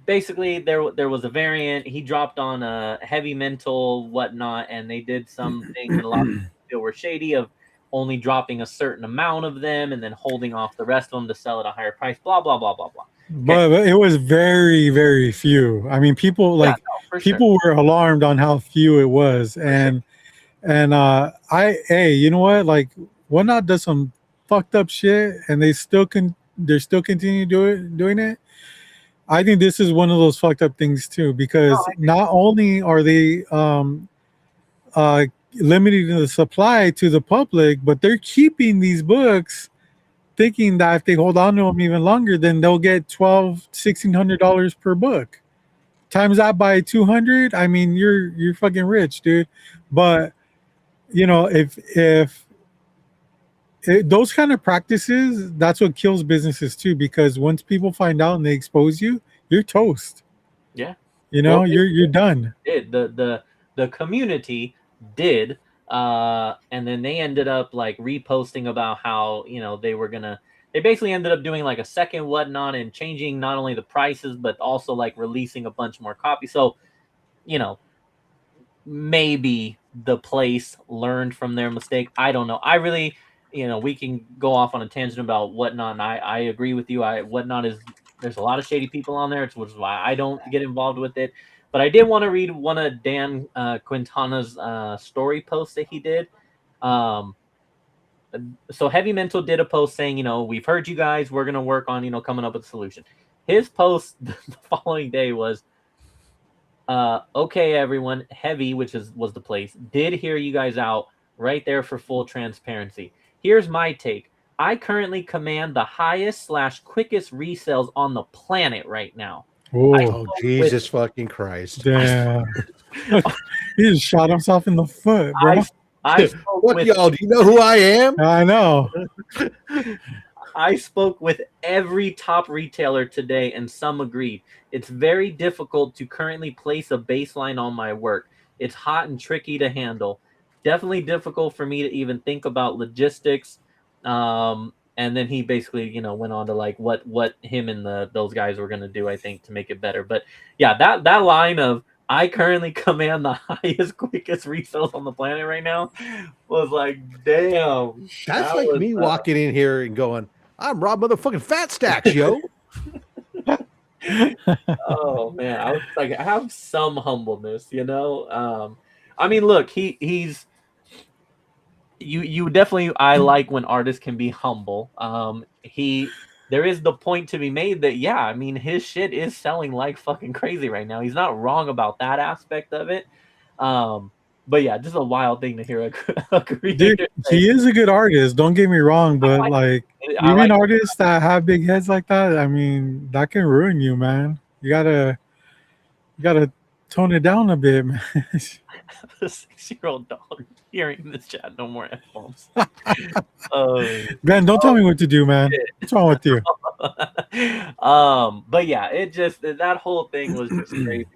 basically, there was a variant. He dropped on a heavy mental whatnot, and they did some things that a lot of people were shady of only dropping a certain amount of them and then holding off the rest of them to sell at a higher price. Blah blah blah blah blah. But it was very, very few. I mean, people people were alarmed on how few it was, and you know what? Like, Whatnot does some fucked up shit, and they're still continue doing it. I think this is one of those fucked up things too, because not only are they limiting the supply to the public, but they're keeping these books, thinking that if they hold on to them even longer, then they'll get $1,600 per book. Times that by 200, I mean, you're fucking rich, dude. But you know, if those kind of practices, that's what kills businesses too, because once people find out and they expose you, you're toast. Yeah. You know, you're done. The community did, and then they ended up like reposting about how, you know, they basically ended up doing like a second whatnot and changing not only the prices but also like releasing a bunch more copies. So, you know, maybe the place learned from their mistake. I don't know. I really, you know, we can go off on a tangent about Whatnot, and I agree with you. Whatnot there's a lot of shady people on there, which is why I don't get involved with it. But I did want to read one of Dan Quintana's story posts that he did. So Heavy Mental did a post saying, you know, we've heard you guys. We're going to work on, you know, coming up with a solution. His post the following day was, okay, everyone, Heavy, which was the place, did hear you guys out right there for full transparency. Here's my take. I currently command the highest / quickest resales on the planet right now. Oh, Jesus fucking Christ. Damn. He just shot himself in the foot, bro. What, y'all? Do you know who I am? I know. I spoke with every top retailer today, and some agreed. It's very difficult to currently place a baseline on my work. It's hot and tricky to handle. Definitely difficult for me to even think about logistics. And then he basically, you know, went on to like what him and those guys were going to do, I think, to make it better. But yeah, that line of I currently command the highest, quickest resales on the planet right now was like, damn. That's like me walking in here and going, I'm Rob motherfucking Fat Stacks, yo. Oh man, I was like, I have some humbleness, you know. I mean, look, he's you definitely. I like when artists can be humble. There is the point to be made that yeah, I mean, his shit is selling like fucking crazy right now. He's not wrong about that aspect of it. But yeah, just a wild thing to hear. Dude, he is a good artist. Don't get me wrong, but even artists that have big heads like that, I mean, that can ruin you, man. You gotta tone it down a bit, man. A 6-year-old dog hearing this chat. No more F-bombs. Ben, don't tell me what to do, man. What's wrong with you? But yeah, it just that whole thing was just crazy.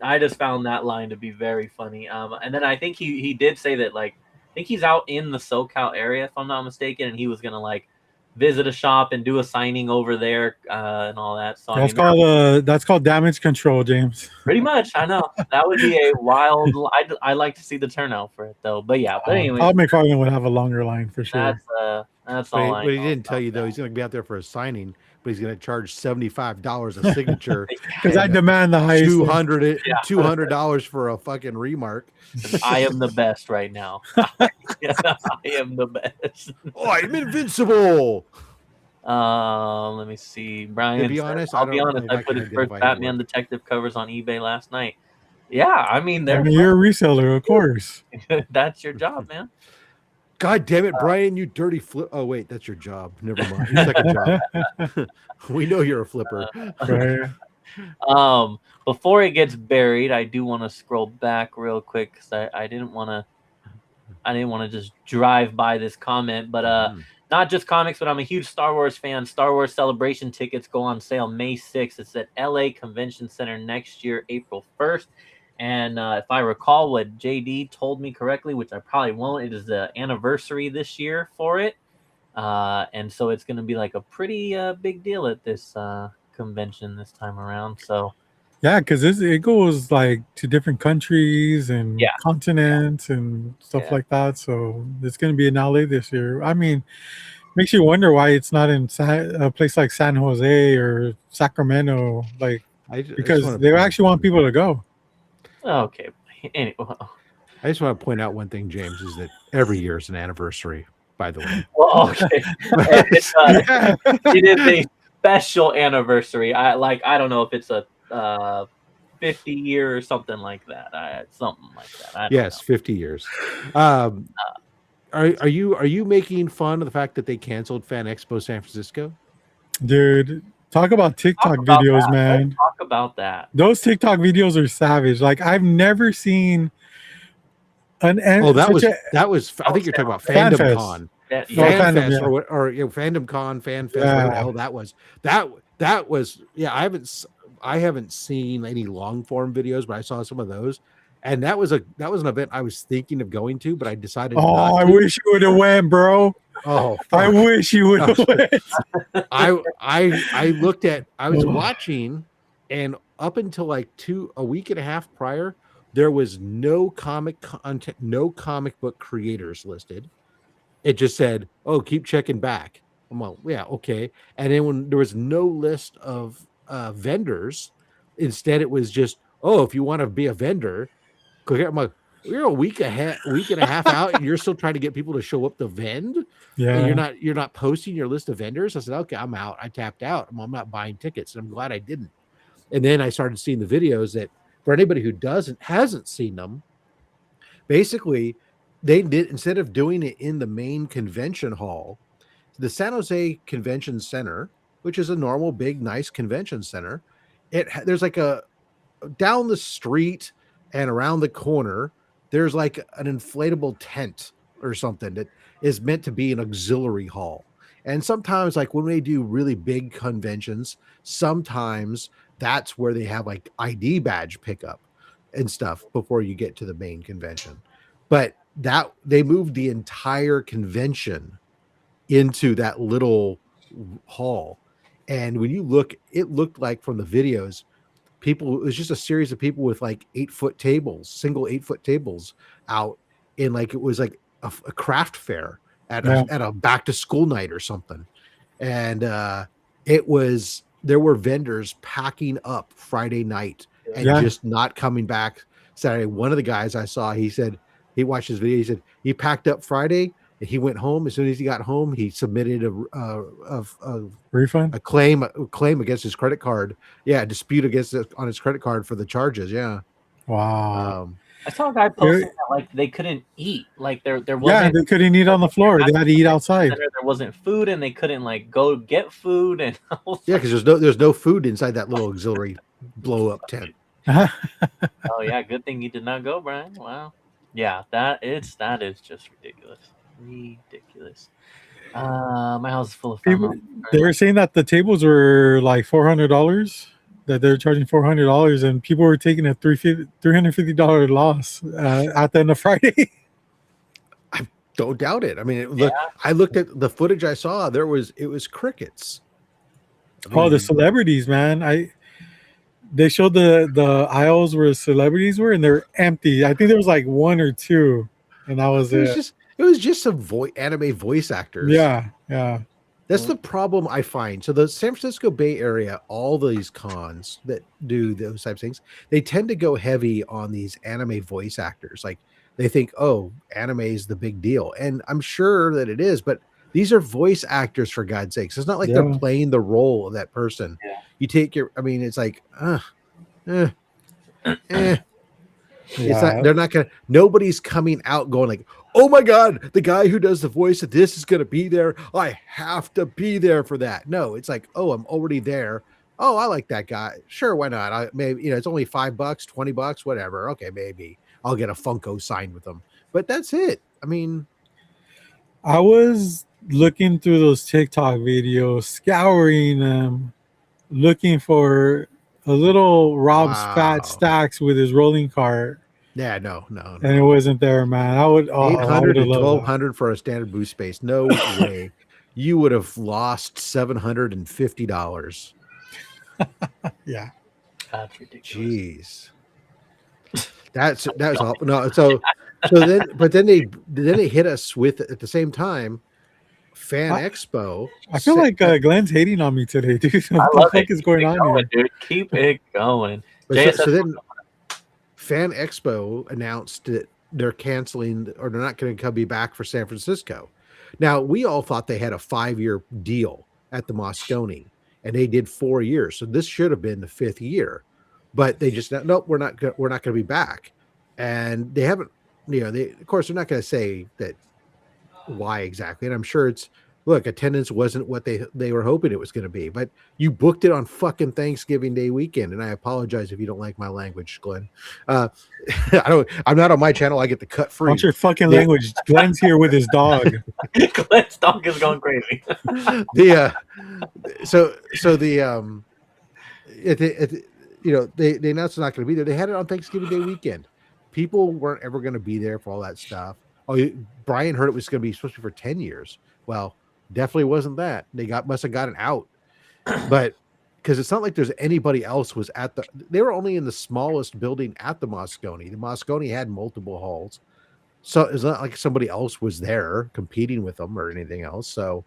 I just found that line to be very funny. And then I think he did say that, like, I think he's out in the SoCal area, if I'm not mistaken, and he was gonna like visit a shop and do a signing over there and all that. So That's called damage control, James. pretty much, I know that would be a wild. I like to see the turnout for it though. But yeah, but anyway, Todd McFarlane would have a longer line for sure. That's all. But he didn't tell you though. He's going to be out there for a signing, but he's going to charge $75 a signature. Because I demand the highest. $200 for a fucking remark. I am the best right now. I am the best. Oh, I'm invincible. Let me see. Brian, to be honest, I'll be honest. I put his first Batman Detective covers on eBay last night. Yeah, I mean, you're a reseller, of course. That's your job, man. God damn it, Brian, you dirty flip. Oh, wait, that's your job. Never mind. Your second job. We know you're a flipper. Right. Before it gets buried, I do want to scroll back real quick because I didn't want to just drive by this comment, but not just comics, but I'm a huge Star Wars fan. Star Wars Celebration tickets go on sale May 6th. It's at LA Convention Center next year, April 1st. And if I recall what JD told me correctly, which I probably won't, it is the anniversary this year for it. And so it's going to be like a pretty big deal at this convention this time around. So yeah, because it goes like to different countries and continents and stuff like that. So it's going to be in LA this year. I mean, makes you wonder why it's not in a place like San Jose or Sacramento, like because they actually want people to go. Okay. Anyway. I just want to point out one thing, James, is that every year is an anniversary, by the way. Well, okay. It is a special anniversary. I don't know if it's a 50 year or something like that. Something like that. I don't know. 50 years. Are you making fun of the fact that they canceled Fan Expo San Francisco? Dude, talk about TikTok videos, that. man. Let's talk about that. Those TikTok videos are savage. Like I've never seen an that was I think you're talking about Fandom Con. FanFest or Fandom Con, Fan Fest, whatever the hell that was. That was I haven't seen any long form videos, but I saw some of those. And that was an event I was thinking of going to, but I decided not to. I wish you would have went, bro. Oh, fuck. I wish you would have went. I looked at, I was watching, and up until like a week and a half prior, there was no comic content, no comic book creators listed. It just said, "Oh, keep checking back." I'm like, yeah, okay. And then when there was no list of vendors, instead it was just, "Oh, if you want to be a vendor, click here." I'm like, you're a week and a half out, and you're still trying to get people to show up to vend. Yeah, and you're not posting your list of vendors. I said, okay, I'm out. I tapped out. I'm not buying tickets, and I'm glad I didn't. And then I started seeing the videos that, for anybody who hasn't seen them, basically they did, instead of doing it in the main convention hall, the San Jose Convention Center, which is a normal, big, nice convention center, there's like a down the street and around the corner, there's like an inflatable tent or something that is meant to be an auxiliary hall. And sometimes, like when they do really big conventions, sometimes that's where they have like ID badge pickup and stuff before you get to the main convention. But that they moved the entire convention into that little hall. And when you look, it looked like from the videos, it was just a series of people with like 8-foot tables, single 8-foot tables out in, like, it was like a craft fair at a back to school night or something. And there were vendors packing up Friday night and just not coming back Saturday. One of the guys I saw, he said, he watched his video. He said he packed up Friday and he went home. As soon as he got home, he submitted a refund, a claim against his credit card. Yeah, a dispute on his credit card for the charges. Yeah. Wow. I saw a guy posting that like they couldn't eat. Like there wasn't. Yeah, they couldn't eat on the floor. They had to eat outside. There wasn't food, and they couldn't like go get food. And because there's no food inside that little auxiliary blow up tent. Oh yeah, good thing you did not go, Brian. Wow. Yeah, that is just ridiculous. My house is full of People, found. they were saying that the tables were like $400, that they're charging $400, and people were taking a $350 loss at the end of Friday. Don't doubt it. I mean, Yeah. I looked at the footage I saw. It was crickets. I Oh, the mean, celebrities, man! They showed the aisles where celebrities were, and they're empty. I think there was like one or two, and that was it. it was just some anime voice actors. Yeah, yeah. That's the problem I find. So the San Francisco Bay Area, all these cons that do those types of things, they tend to go heavy on these anime voice actors. Like they think, oh, anime is the big deal. And I'm sure that it is, but these are voice actors, for God's sakes. It's not like they're playing the role of that person. Yeah. You take your, I mean, it's like, It's not, they're not gonna, nobody's coming out going like, oh my god, the guy who does the voice of this is gonna be there, I have to be there for that. No, it's like, oh, I'm already there. Oh, I like that guy, sure, why not? I maybe, it's only $5, $20, whatever. Okay, maybe I'll get a Funko signed with them, but that's it. I mean, I was looking through those TikTok videos, scouring them, looking for a little Rob's fat stacks with his rolling cart. Yeah, no. And it wasn't there, man. I would 800 to 1200 for a standard booth space. No way. You would have lost $750. Yeah. That's ridiculous. Jeez. That's all. No, so then they hit us with, at the same time, Fan Expo. I feel like Glenn's hating on me today, dude. What the fuck is going on here? Dude. Keep it going. So then Fan Expo announced that they're canceling, or they're not going to be back for San Francisco. Now, we all thought they had a 5-year deal at the Moscone, and they did 4 years. So this should have been the 5th year, but they just, nope, we're not going to be back. And they haven't, of course, they're not going to say that why exactly. And I'm sure it's, look, attendance wasn't what they were hoping it was going to be, but you booked it on fucking Thanksgiving Day weekend. And I apologize if you don't like my language, Glenn. I'm not on my channel. I get the cut free. What's your fucking language? Glenn's here with his dog. Glenn's dog is going crazy. They announced it's not going to be there. They had it on Thanksgiving Day weekend. People weren't ever going to be there for all that stuff. Oh, Brian heard it was going to be supposed to be for 10 years. Well, definitely wasn't that. They must have gotten out. But because it's not like there's anybody else was at they were only in the smallest building at the Moscone. The Moscone had multiple halls. So it's not like somebody else was there competing with them or anything else. So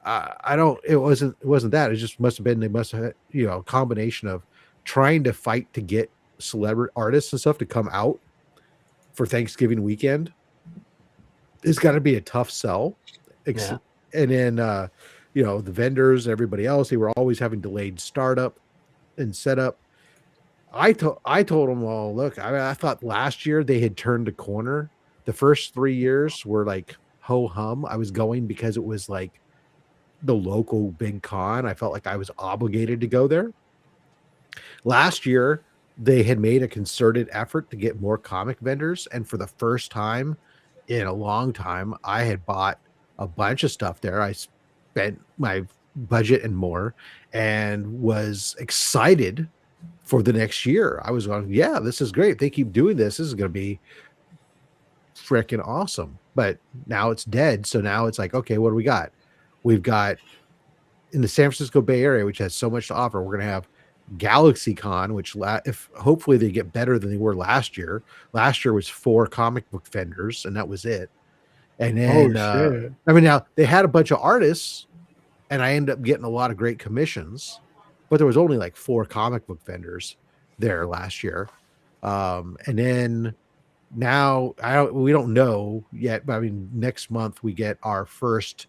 it wasn't that. It just must have been, they must have, a combination of trying to fight to get celebrity artists and stuff to come out for Thanksgiving weekend. It's got to be a tough sell. Yeah. And then, the vendors, everybody else, they were always having delayed startup and setup. I told them, well, look, I thought last year they had turned a corner. The first 3 years were like ho hum. I was going because it was like the local big con. I felt like I was obligated to go there. Last year, they had made a concerted effort to get more comic vendors. And for the first time in a long time, I had bought a bunch of stuff there. I spent my budget and more and was excited for the next year. I was going, yeah, this is great. If they keep doing this, this is going to be freaking awesome. But now it's dead. So now it's like, okay, what do we got? We've got in the San Francisco Bay Area, which has so much to offer. We're going to have GalaxyCon, which if hopefully they get better than they were last year. Last year was 4 comic book vendors, and that was it. And then, now they had a bunch of artists, and I ended up getting a lot of great commissions, but there was only like 4 comic book vendors there last year. And then now we don't know yet, but next month we get our first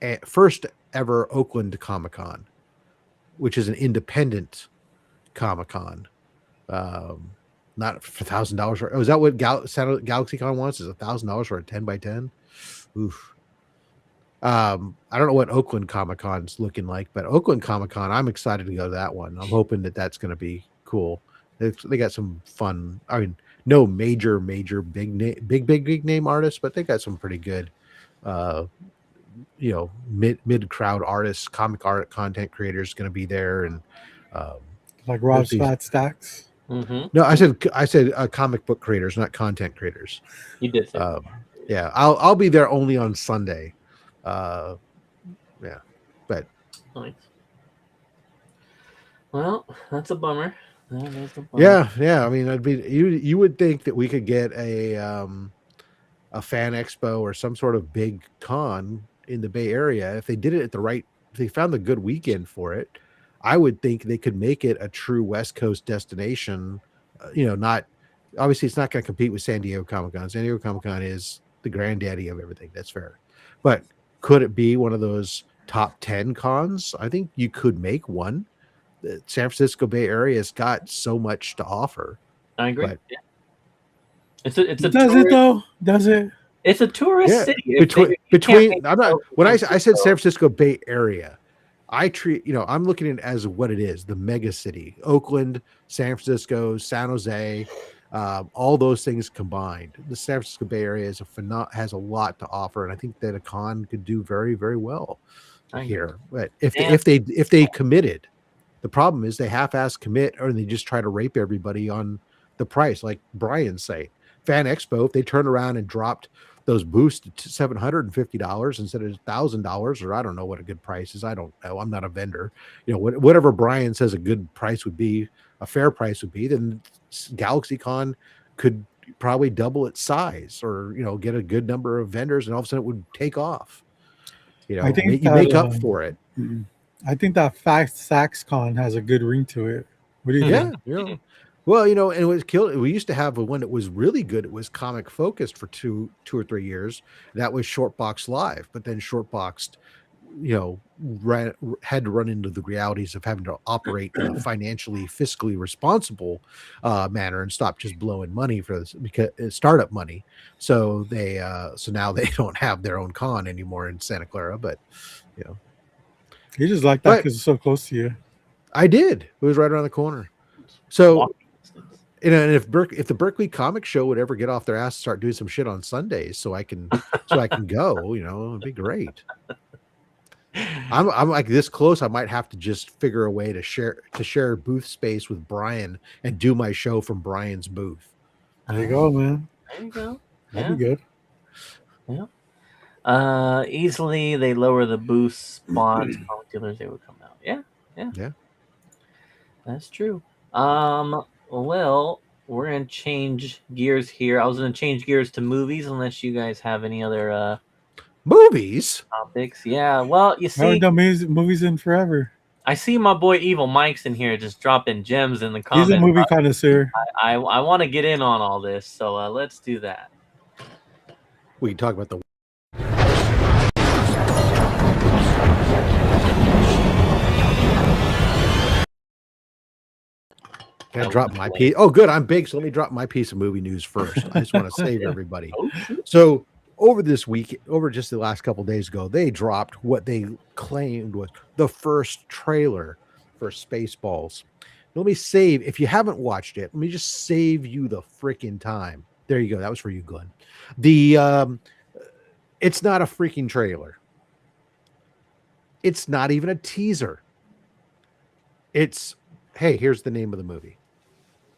ever Oakland Comic-Con, which is an independent Comic-Con. Not for $1,000. Oh, is that what GalaxyCon wants? Is $1,000 for a 10x10? Oof. I don't know what Oakland Comic-Con is looking like, but Oakland Comic-Con, I'm excited to go to that one. I'm hoping that's going to be cool. They got some fun. No major big name artists, but they got some pretty good mid crowd artists, comic art content creators going to be there, and Like Rob these- Stacks. Mm-hmm. no, I said comic book creators, not content creators. You did say. Yeah, I'll be there only on Sunday. Yeah, but Nice. Well, that's a bummer. That is a bummer. yeah. I mean, you would think that we could get a fan expo or some sort of big con in the Bay Area if they did it at if they found the good weekend for it. I would think they could make it a true West Coast destination. Not obviously it's not going to compete with San Diego Comic-Con. San Diego Comic-Con is the granddaddy of everything. That's fair. But could it be one of those top 10 cons? I think you could make one. The San Francisco Bay Area has got so much to offer. I agree. But, yeah. It's a Does tourist, it though? Does it? It's a tourist city. Between I'm not when I said San Francisco Bay Area, I treat I'm looking at it as what it is, the mega city. Oakland, San Francisco, San Jose, all those things combined. The San Francisco Bay Area has a lot to offer, and I think that a con could do very, very well here. But if they committed, the problem is they half-ass commit, or they just try to rape everybody on the price, like Brian's saying. Fan Expo, if they turned around and dropped those booths to $750 instead of $1,000, or I don't know what a good price is. I don't know. I'm not a vendor. Whatever Brian says a good price would be, a fair price would be, then GalaxyCon could probably double its size, or get a good number of vendors, and all of a sudden it would take off. I think you make up for it. I think that SaxCon has a good ring to it. What do you think? Yeah. Well, and it was killed. We used to have one that was really good. It was comic focused for two or 3 years. That was Shortbox Live, but then Shortboxed, had to run into the realities of having to operate in a financially, fiscally responsible manner and stop just blowing money for this, because it's startup money. So now they don't have their own con anymore in Santa Clara. But You just like that because it's so close to you. I did. It was right around the corner. So. And if the Berkeley Comic Show would ever get off their ass and start doing some shit on Sundays, so I can go, it'd be great. I'm like this close. I might have to just figure a way to share booth space with Brian and do my show from Brian's booth. There you go, man. There you go. That'd be good. Yeah. Easily they lower the booth spots. Comic dealers, they would come out. Yeah. That's true. Well, we're gonna change gears here. I was gonna change gears to movies, unless you guys have any other movies topics. Yeah. Well, you see, I haven't done movies in forever. I see my boy Evil Mike's in here just dropping gems in the comments. He's a movie connoisseur. I want to get in on all this, so let's do that. We can talk about the. Can I drop my piece? Oh, good. I'm big, so let me drop my piece of movie news first. I just want to save everybody. So over just the last couple of days ago, they dropped what they claimed was the first trailer for Spaceballs. Let me save, if you haven't watched it, let me just save you the freaking time. There you go. That was for you, Glenn. It's not a freaking trailer. It's not even a teaser. It's, hey, here's the name of the movie.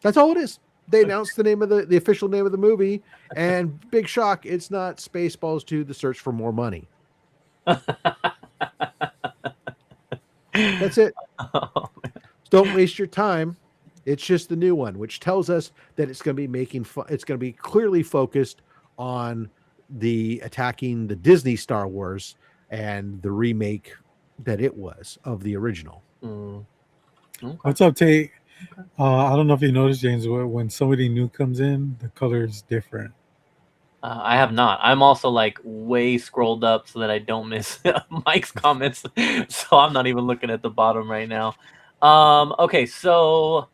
That's all it is. They announced the name of the official name of the movie, and big shock, it's not Spaceballs 2: The Search for More Money. That's it. So don't waste your time. It's just the new one, which tells us that it's going to be it's going to be clearly focused on attacking the Disney Star Wars and the remake that it was of the original. Okay. What's up, Tate? I don't know if you noticed, James, when somebody new comes in, the color is different. I have not. I'm also like way scrolled up so that I don't miss Mike's comments. So I'm not even looking at the bottom right now. Okay, so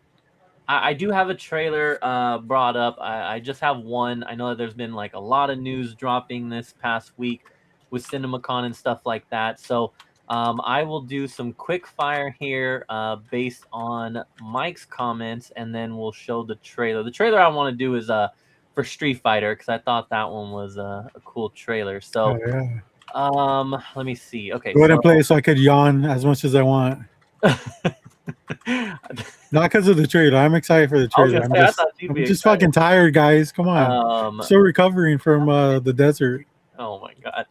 I do have a trailer brought up. I just have one. I know that there's been like a lot of news dropping this past week with CinemaCon and stuff like that. So I will do some quick fire here based on Mike's comments, and then we'll show the trailer. The trailer I want to do is for Street Fighter, because I thought that one was a cool trailer. So Let me see. Okay, Go ahead and play it so I could yawn as much as I want. Not because of the trailer. I'm excited for the I was trailer. gonna say, I thought you'd I'm be just excited. fucking tired, guys. Come on. Still recovering from the desert. Oh my god.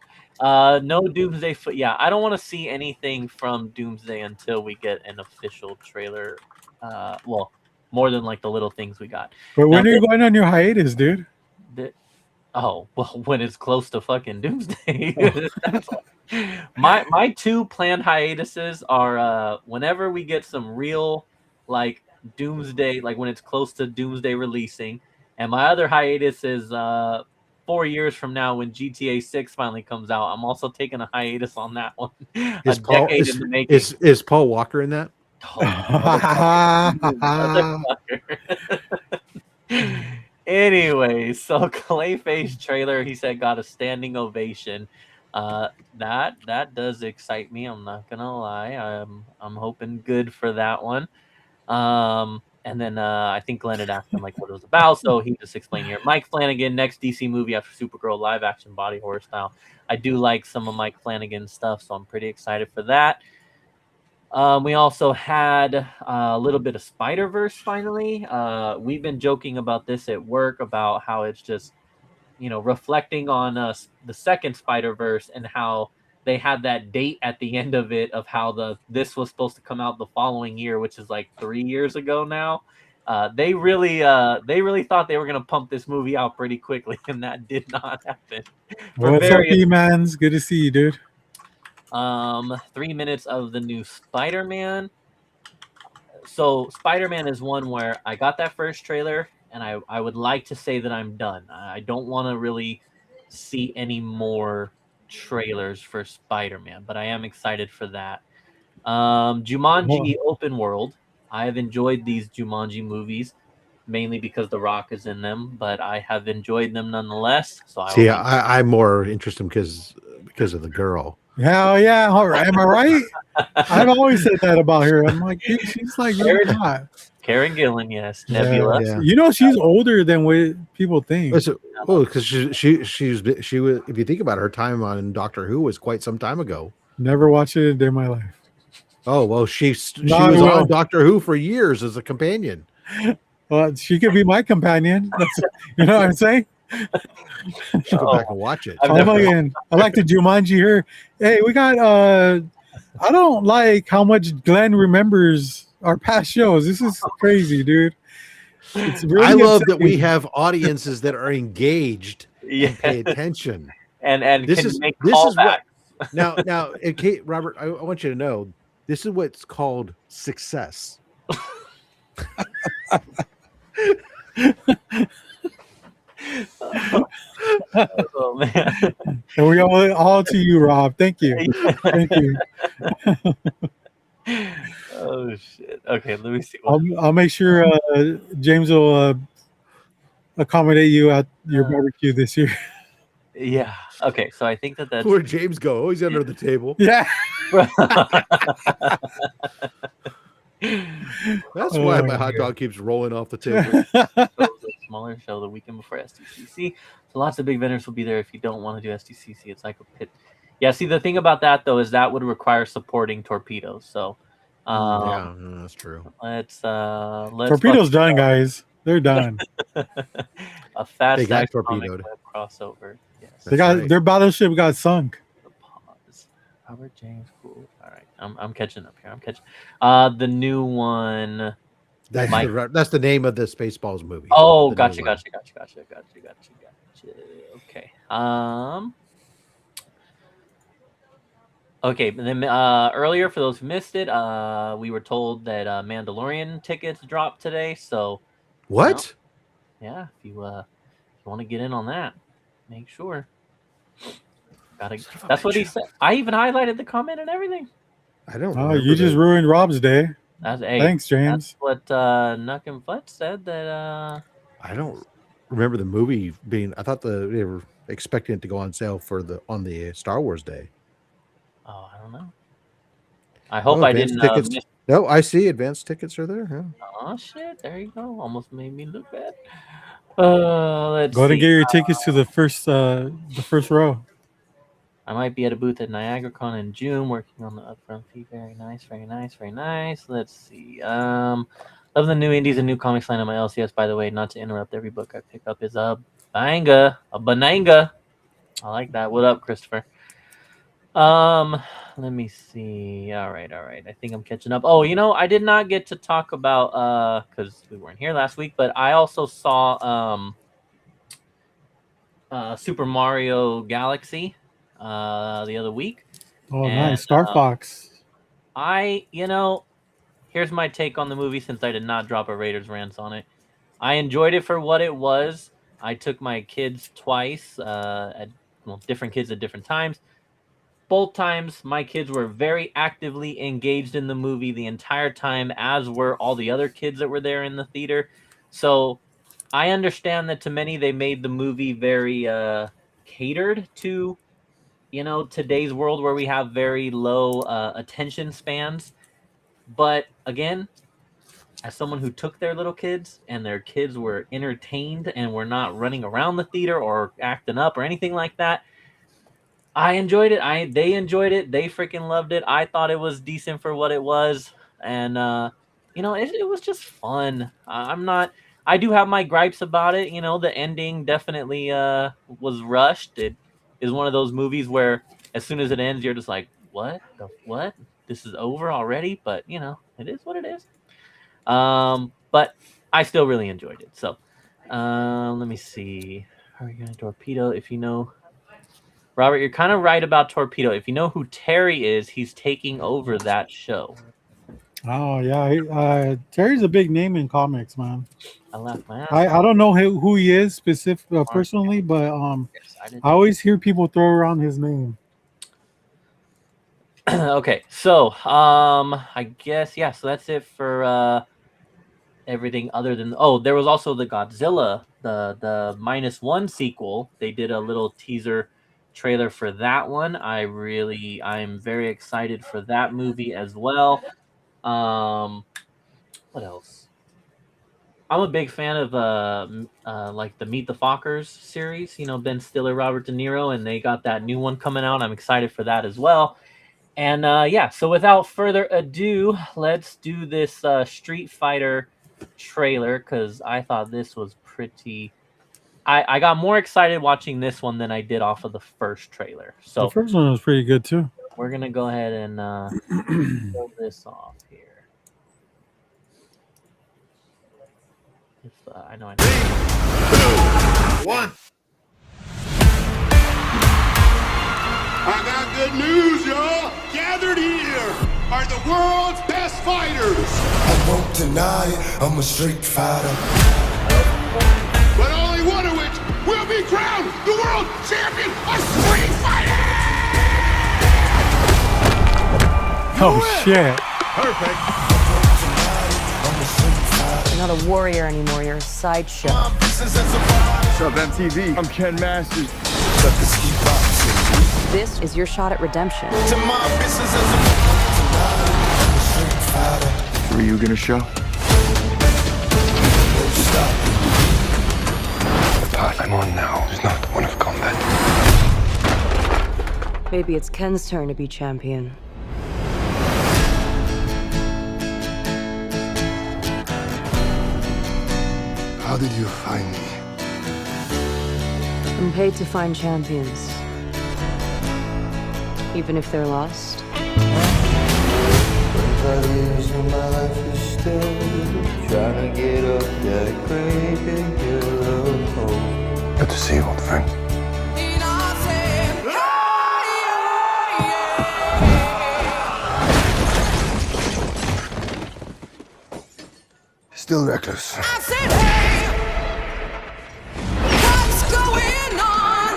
No Doomsday. Yeah, I don't want to see anything from Doomsday until we get an official trailer. Well, more than like the little things we got. But when Now, are you going on your hiatus, dude? Oh, well, when it's close to fucking Doomsday. That's my two planned hiatuses are whenever we get some real like Doomsday, like when it's close to Doomsday releasing, and my other hiatus is 4 years from now when GTA 6 finally comes out. I'm also taking a hiatus on that one. Is Paul decade in the making. is Paul Walker in that? Oh, motherfucker. Anyway, so Clayface trailer, he said, got a standing ovation. That does excite me. I'm not gonna lie. I'm hoping good for that one. And then I think Glenn had asked him like what it was about, so he just explained here. Mike Flanagan, next DC movie after Supergirl, live action body horror style. I do like some of Mike Flanagan's stuff, so I'm pretty excited for that. We also had a little bit of Spider-Verse finally. We've been joking about this at work about how it's just, reflecting on the second Spider-Verse and how they had that date at the end of it of how this was supposed to come out the following year, which is like 3 years ago now. They really thought they were gonna pump this movie out pretty quickly, and that did not happen. What's up, E-Mans? Good to see you, dude. 3 minutes of the new Spider-Man. So Spider-Man is one where I got that first trailer and I would like to say that I'm done. I don't want to really see any more trailers for Spider-Man, but I am excited for that. Jumanji Open World. I have enjoyed these Jumanji movies mainly because The Rock is in them, but I have enjoyed them nonetheless. So I'm more interested because of the girl. Hell yeah! All right. Am I right? I've always said that about her. I'm like, dude, she's like really hot. Karen Gillan, yes. Nebula. Yeah. She's older than what people think. Because she was. If you think about her time on Doctor Who was quite some time ago. Never watched it a day in my life. Oh well, she was on Doctor Who for years as a companion. Well, she could be my companion. You know what I'm saying? Should go back and watch it. I like the Jumanji here. Hey, we got I don't like how much Glenn remembers our past shows. This is crazy, dude. It's really I love that we have audiences that are engaged and pay attention. And this is what now Kate, Robert, I want you to know this is what's called success. Oh man! And we owe it all to you, Rob. Thank you. Thank you. Oh shit! Okay, let me see. I'll make sure James will accommodate you at your barbecue this year. Yeah. Okay. So I think that's where'd James go. Oh, he's under the table. Yeah. That's why my hot dog keeps rolling off the table. A smaller show the weekend before SDCC. So lots of big vendors will be there. If you don't want to do SDCC, it's like a pit. Yeah, see, the thing about that, though, is that would require supporting torpedoes. So, yeah, that's true. Let's Torpedo's done, guys. They're done. A fast they got torpedoed crossover. Yes. They got their battleship got sunk. Pause. Robert James, cool. All right, I'm catching up here. I'm catching. The new one. That's the name of the Spaceballs movie. Oh, gotcha. Okay. Okay, and then earlier, for those who missed it, we were told that Mandalorian tickets dropped today. So, what? Yeah, if you want to get in on that, make sure. That's what he said. I even highlighted the comment and everything. I don't. Oh, you just ruined Rob's day. Thanks, James. That's what Nuck and Fletch said. That I don't remember the movie being. I thought they were expecting it to go on sale on the Star Wars Day. Oh, I don't know. I hope I didn't. No, I see advanced tickets are there. Yeah. Oh shit! There you go. Almost made me look bad. Let's go ahead and get your tickets to the first row. I might be at a booth at NiagaraCon in June working on the upfront fee. Very nice, very nice, very nice. Let's see. Love the new indies and new comics line on my LCS, by the way. Not to interrupt, every book I pick up is a bananga. I like that. What up, Christopher? Let me see. All right. I think I'm catching up. Oh, I did not get to talk about because we weren't here last week, but I also saw Super Mario Galaxy the other week. Oh, And, nice. Star Fox. Here's my take on the movie since I did not drop a Raiders rant on it. I enjoyed it for what it was. I took my kids twice, different kids at different times. Both times, my kids were very actively engaged in the movie the entire time, as were all the other kids that were there in the theater. So I understand that to many, they made the movie very catered to, today's world where we have very low attention spans. But again, as someone who took their little kids and their kids were entertained and were not running around the theater or acting up or anything like that, I enjoyed it. They enjoyed it. They freaking loved it. I thought it was decent for what it was. And, it was just fun. I do have my gripes about it. The ending definitely was rushed. It is one of those movies where as soon as it ends, you're just like, what? This is over already? But, it is what it is. But I still really enjoyed it. So let me see. How are we going to torpedo? If you know... Robert, you're kind of right about Torpedo. If you know who Terry is, he's taking over that show. Oh, yeah. Terry's a big name in comics, man. I laughed my ass I don't know who he is personally, but I always hear people throw around his name. Okay, so I guess, yeah, so that's it for everything other than... Oh, there was also the Godzilla, the -1 sequel. They did a little teaser trailer for that one. I'm very excited for that movie as well. What else? I'm a big fan of like the Meet the Fockers series, Ben Stiller, Robert De Niro, and they got that new one coming out. I'm excited for that as well. And so without further ado, let's do this Street Fighter trailer, because I thought this was pretty... I got more excited watching this one than I did off of the first trailer. So the first one was pretty good too. We're gonna go ahead and pull this off here. I know. 3, 2, 1. I got good news, y'all. Gathered here are the world's best fighters. I won't deny it, I'm a street fighter. But only one of which will be crowned the world champion of street fighting! Oh, shit. Perfect. You're not a warrior anymore, you're a sideshow. What's up, MTV? I'm Ken Masters. This is your shot at redemption. Were you gonna show? The path I'm on now is not one of combat. Maybe it's Ken's turn to be champion. How did you find me? I'm paid to find champions. Even if they're lost. 25 years of my life is still trying to get up that great big yellow pole. Good to see you, old friend. Still reckless. I said, hey, what's going on?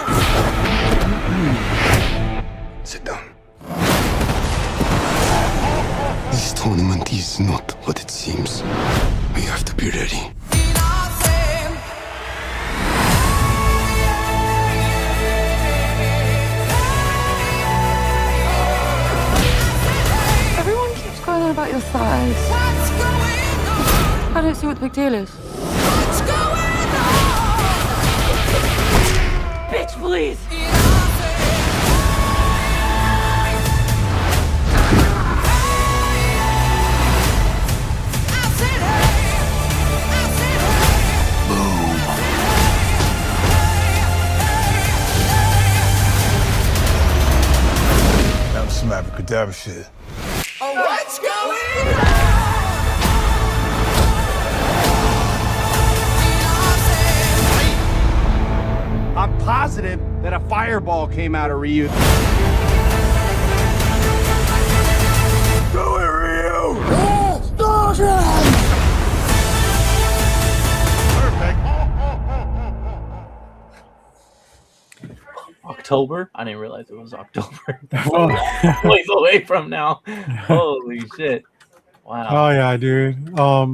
Sit down. This tournament is not what it seems. We have to be ready. Everyone keeps going on about your thighs. What's going on? I don't see what the big deal is. What's going on? Bitch, please! dab shit. Oh, what's going on? I'm positive that a fireball came out of Ryu. Do it, Ryu! October? I didn't realize it was October. Well, Ways away from now. Holy shit! Wow. oh yeah, dude. I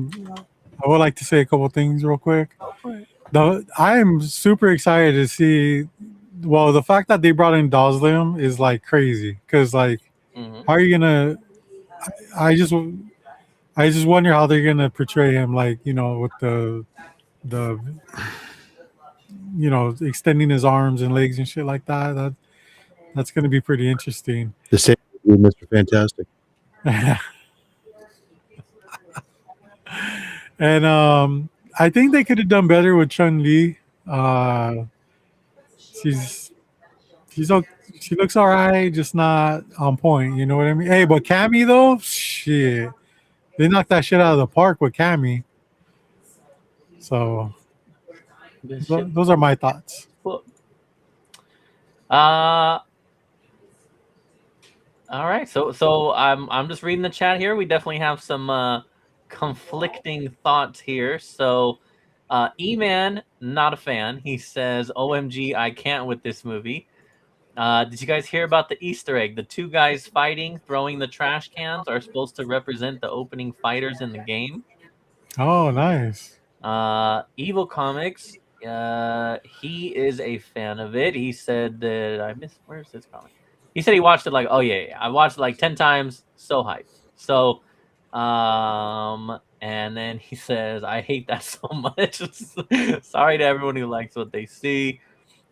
would like to say a couple things real quick. I am super excited to see. Well, the fact that they brought in Doslim is like crazy because like, Mhm. how are you gonna? I just wonder how they're gonna portray him, like with the extending his arms and legs and shit like that. That's gonna be pretty interesting. The same with Mr. Fantastic. And I think they could have done better with Chun-Li. She looks all right, just not on point. You know what I mean? Hey, but Cammy though, shit, they knocked that shit out of the park with Cammy. So Good shit. those are my thoughts. All right. So I'm just reading the chat here. We definitely have some conflicting thoughts here. So E-Man, not a fan. He says, OMG, I can't with this movie. Did you guys hear about the Easter egg? The two guys fighting, throwing the trash cans are supposed to represent the opening fighters in the game. Oh, nice. Evil Comics, he is a fan of it. He said that where's this comic? He said he watched it like, oh yeah, I watched it like 10 times. So hyped. So, and then he says, I hate that so much. Sorry to everyone who likes what they see.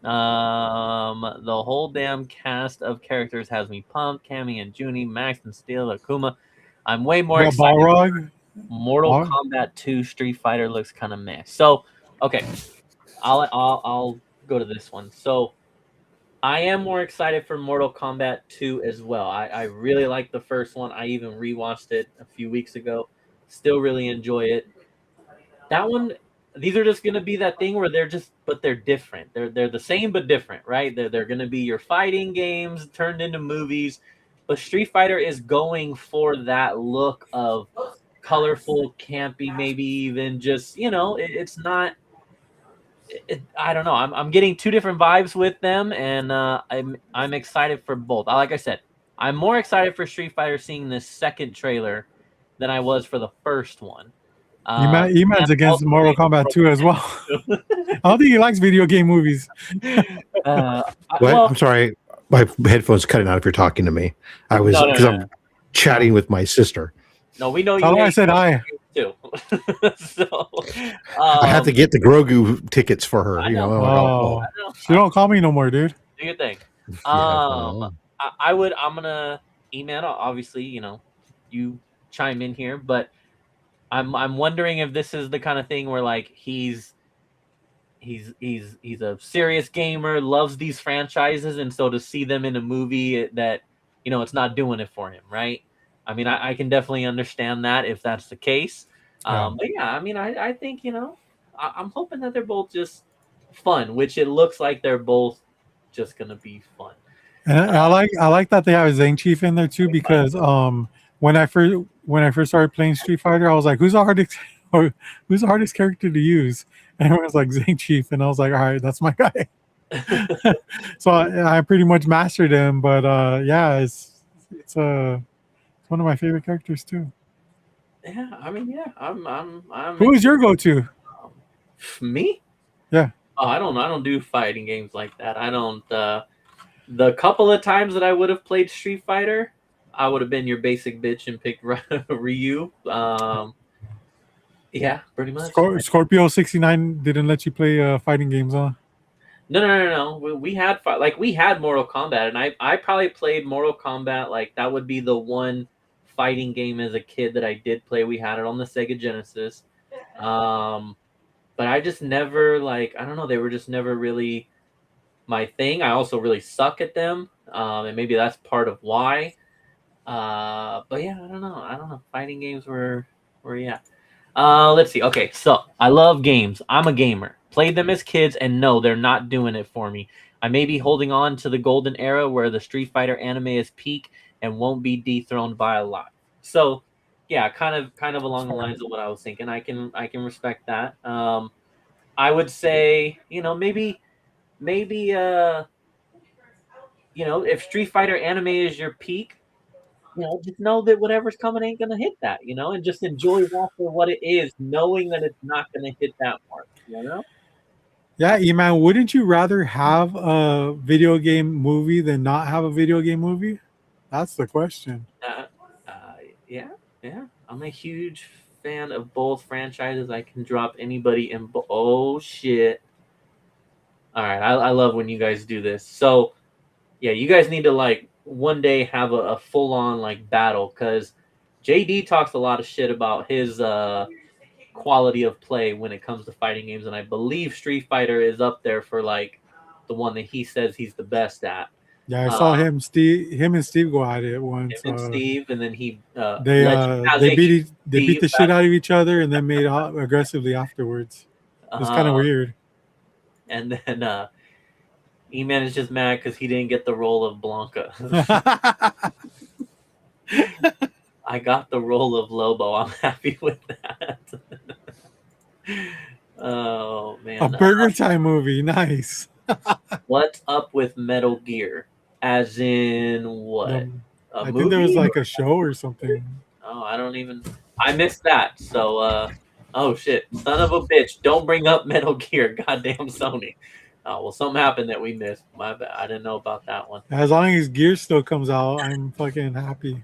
The whole damn cast of characters has me pumped. Cammy and Junie, Max and Steel, Akuma. I'm way more excited. Balrog? Mortal Kombat 2 Street Fighter looks kind of meh. So, okay, I'll go to this one. So, I am more excited for Mortal Kombat 2 as well. I really like the first one. I even rewatched it a few weeks ago. Still really enjoy it. That one, these are just gonna be that thing where they're different. They're the same but different, right? They're gonna be your fighting games turned into movies. But Street Fighter is going for that look of colorful, campy, maybe even just it's not. I don't know. I'm getting two different vibes with them, and I'm excited for both. Like I said, I'm more excited for Street Fighter seeing this second trailer than I was for the first one. E-Man's against Mortal Kombat 2 as well. I don't think he likes video game movies. What? I'm sorry, my headphones cutting out if you're talking to me. I was because I'm chatting with my sister. No, we know you. I said hi. Too. So I had to get the Grogu tickets for her. I know. Oh, she don't call me no more, dude. Do your thing. Yeah, I'm gonna email. Obviously, you chime in here, but I'm wondering if this is the kind of thing where like he's a serious gamer, loves these franchises, and so to see them in a movie that it's not doing it for him, right? I mean, I can definitely understand that if that's the case. But yeah, I mean, I think, I'm hoping that they're both just fun, which it looks like they're both just going to be fun. And I like that they have Zane Chief in there too, because when I first started playing Street Fighter, I was like, who's the hardest character to use? And everyone was like Zane Chief, and I was like, all right, that's my guy. So I pretty much mastered him, but yeah, it's one of my favorite characters too. Yeah, I mean, yeah, I'm. Who is your go-to? Me? Yeah. Oh, I don't do fighting games like that. I don't. The couple of times that I would have played Street Fighter, I would have been your basic bitch and picked Ryu. Yeah, pretty much. Scorpio 69 didn't let you play fighting games, huh? No. We had Mortal Kombat, and I probably played Mortal Kombat. Like that would be the one fighting game as a kid that I did play. We had it on the Sega Genesis, but I just never I don't know. They were just never really my thing. I also really suck at them, and maybe that's part of why. But yeah, I don't know. Fighting games were yeah. Let's see. Okay, so I love games. I'm a gamer. Played them as kids, and no, they're not doing it for me. I may be holding on to the golden era where the Street Fighter anime is peak and won't be dethroned by a lot. So, yeah, kind of along the lines of what I was thinking. I can respect that. I would say, maybe if Street Fighter anime is your peak, just know that whatever's coming ain't gonna hit that, and just enjoy that for what it is, knowing that it's not gonna hit that mark. Yeah, E-Man, wouldn't you rather have a video game movie than not have a video game movie? That's the question. Yeah. I'm a huge fan of both franchises. I can drop anybody in. Oh shit! All right, I love when you guys do this. So, yeah, you guys need to one day have a full on battle, because JD talks a lot of shit about his quality of play when it comes to fighting games, and I believe Street Fighter is up there for the one that he says he's the best at. Yeah, I saw him and Steve go at it once. Him and Steve, and then he they beat the shit out of each other and then made out aggressively afterwards. It's kind of weird. And then E-Man is just mad because he didn't get the role of Blanca. I got the role of Lobo. I'm happy with that. Oh man, a Burger Time movie, nice. What's up with Metal Gear? As in what? I think there was a show or something. Oh, I missed that. So, oh shit, son of a bitch! Don't bring up Metal Gear, goddamn Sony. Oh well, something happened that we missed. My bad. I didn't know about that one. As long as Gear still comes out, I'm fucking happy.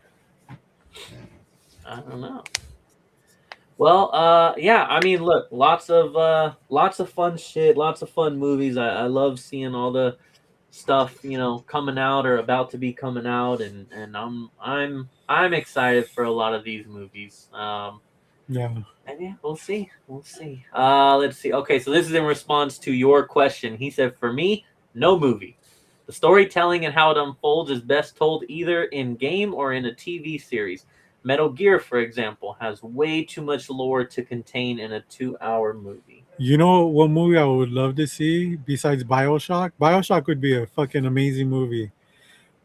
I don't know. Well, yeah. I mean, look, lots of fun shit, lots of fun movies. I love seeing all the stuff coming out or about to be coming out, and I'm excited for a lot of these movies. Yeah. And yeah, we'll see. Let's see. Okay, so this is in response to your question. He said, for me, no movie. The storytelling and how it unfolds is best told either in game or in a TV series. Metal Gear, for example, has way too much lore to contain in a 2-hour movie. You know what movie I would love to see besides BioShock? BioShock would be a fucking amazing movie.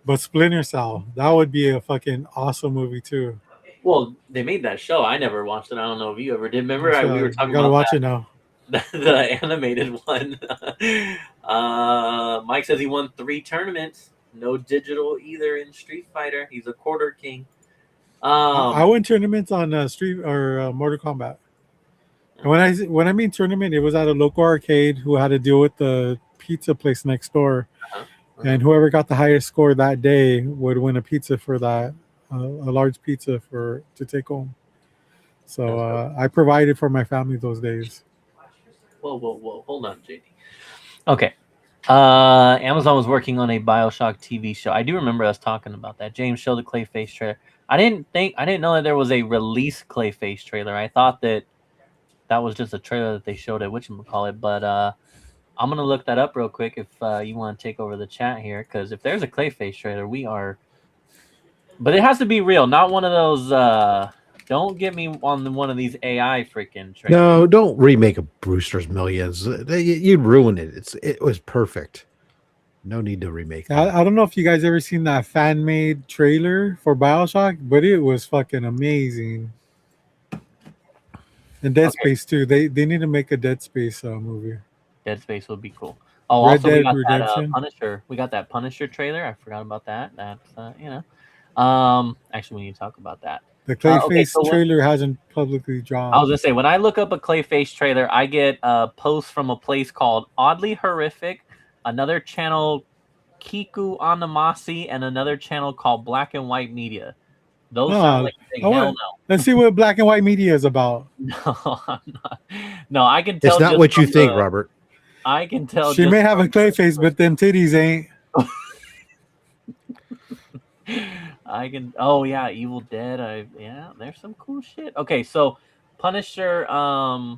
But Splinter Cell, that would be a fucking awesome movie too. Well, they made that show. I never watched it. I don't know if you ever did. Remember, we were talking about watch it now. The animated one. Mike says he won 3 tournaments. No digital either in Street Fighter. He's a quarter king. I won tournaments on Street or Mortal Kombat. And when I mean tournament, it was at a local arcade who had to deal with the pizza place next door, and whoever got the highest score that day would win a pizza for that, a large pizza to take home. So I provided for my family those days. Whoa! Hold on, JD. Okay. Amazon was working on a BioShock TV show. I do remember us talking about that. James showed the Clayface trailer. I didn't know that there was a release Clayface trailer. I thought that was just a trailer that they showed at whatchamacallit. But I'm gonna look that up real quick if you want to take over the chat here, because if there's a Clayface trailer, we are. But it has to be real, not one of those. Don't get me on one of these AI freaking trailers. No, don't remake a Brewster's Millions. You'd ruin it. It was perfect. No need to remake that. I don't know if you guys ever seen that fan-made trailer for BioShock, but it was fucking amazing. And Dead Space too. They need to make a Dead Space movie. Dead Space would be cool. Oh, Red also Dead we got Redemption. that Punisher. We got that Punisher trailer. I forgot about that. That's actually we need to talk about that. The Clayface trailer hasn't publicly dropped. I was gonna say, when I look up a Clayface trailer, I get posts from a place called Oddly Horrific, another channel Kiku Anamasi, and another channel called Black and White Media. Those sound like hell no. Let's see what Black and White Media is about. No, I'm not. No, I can tell. It's not what you think, Robert. I can tell. She may have a Clayface, but them titties ain't. I can. Oh yeah, Evil Dead. There's some cool shit. Okay, so Punisher. Whoa,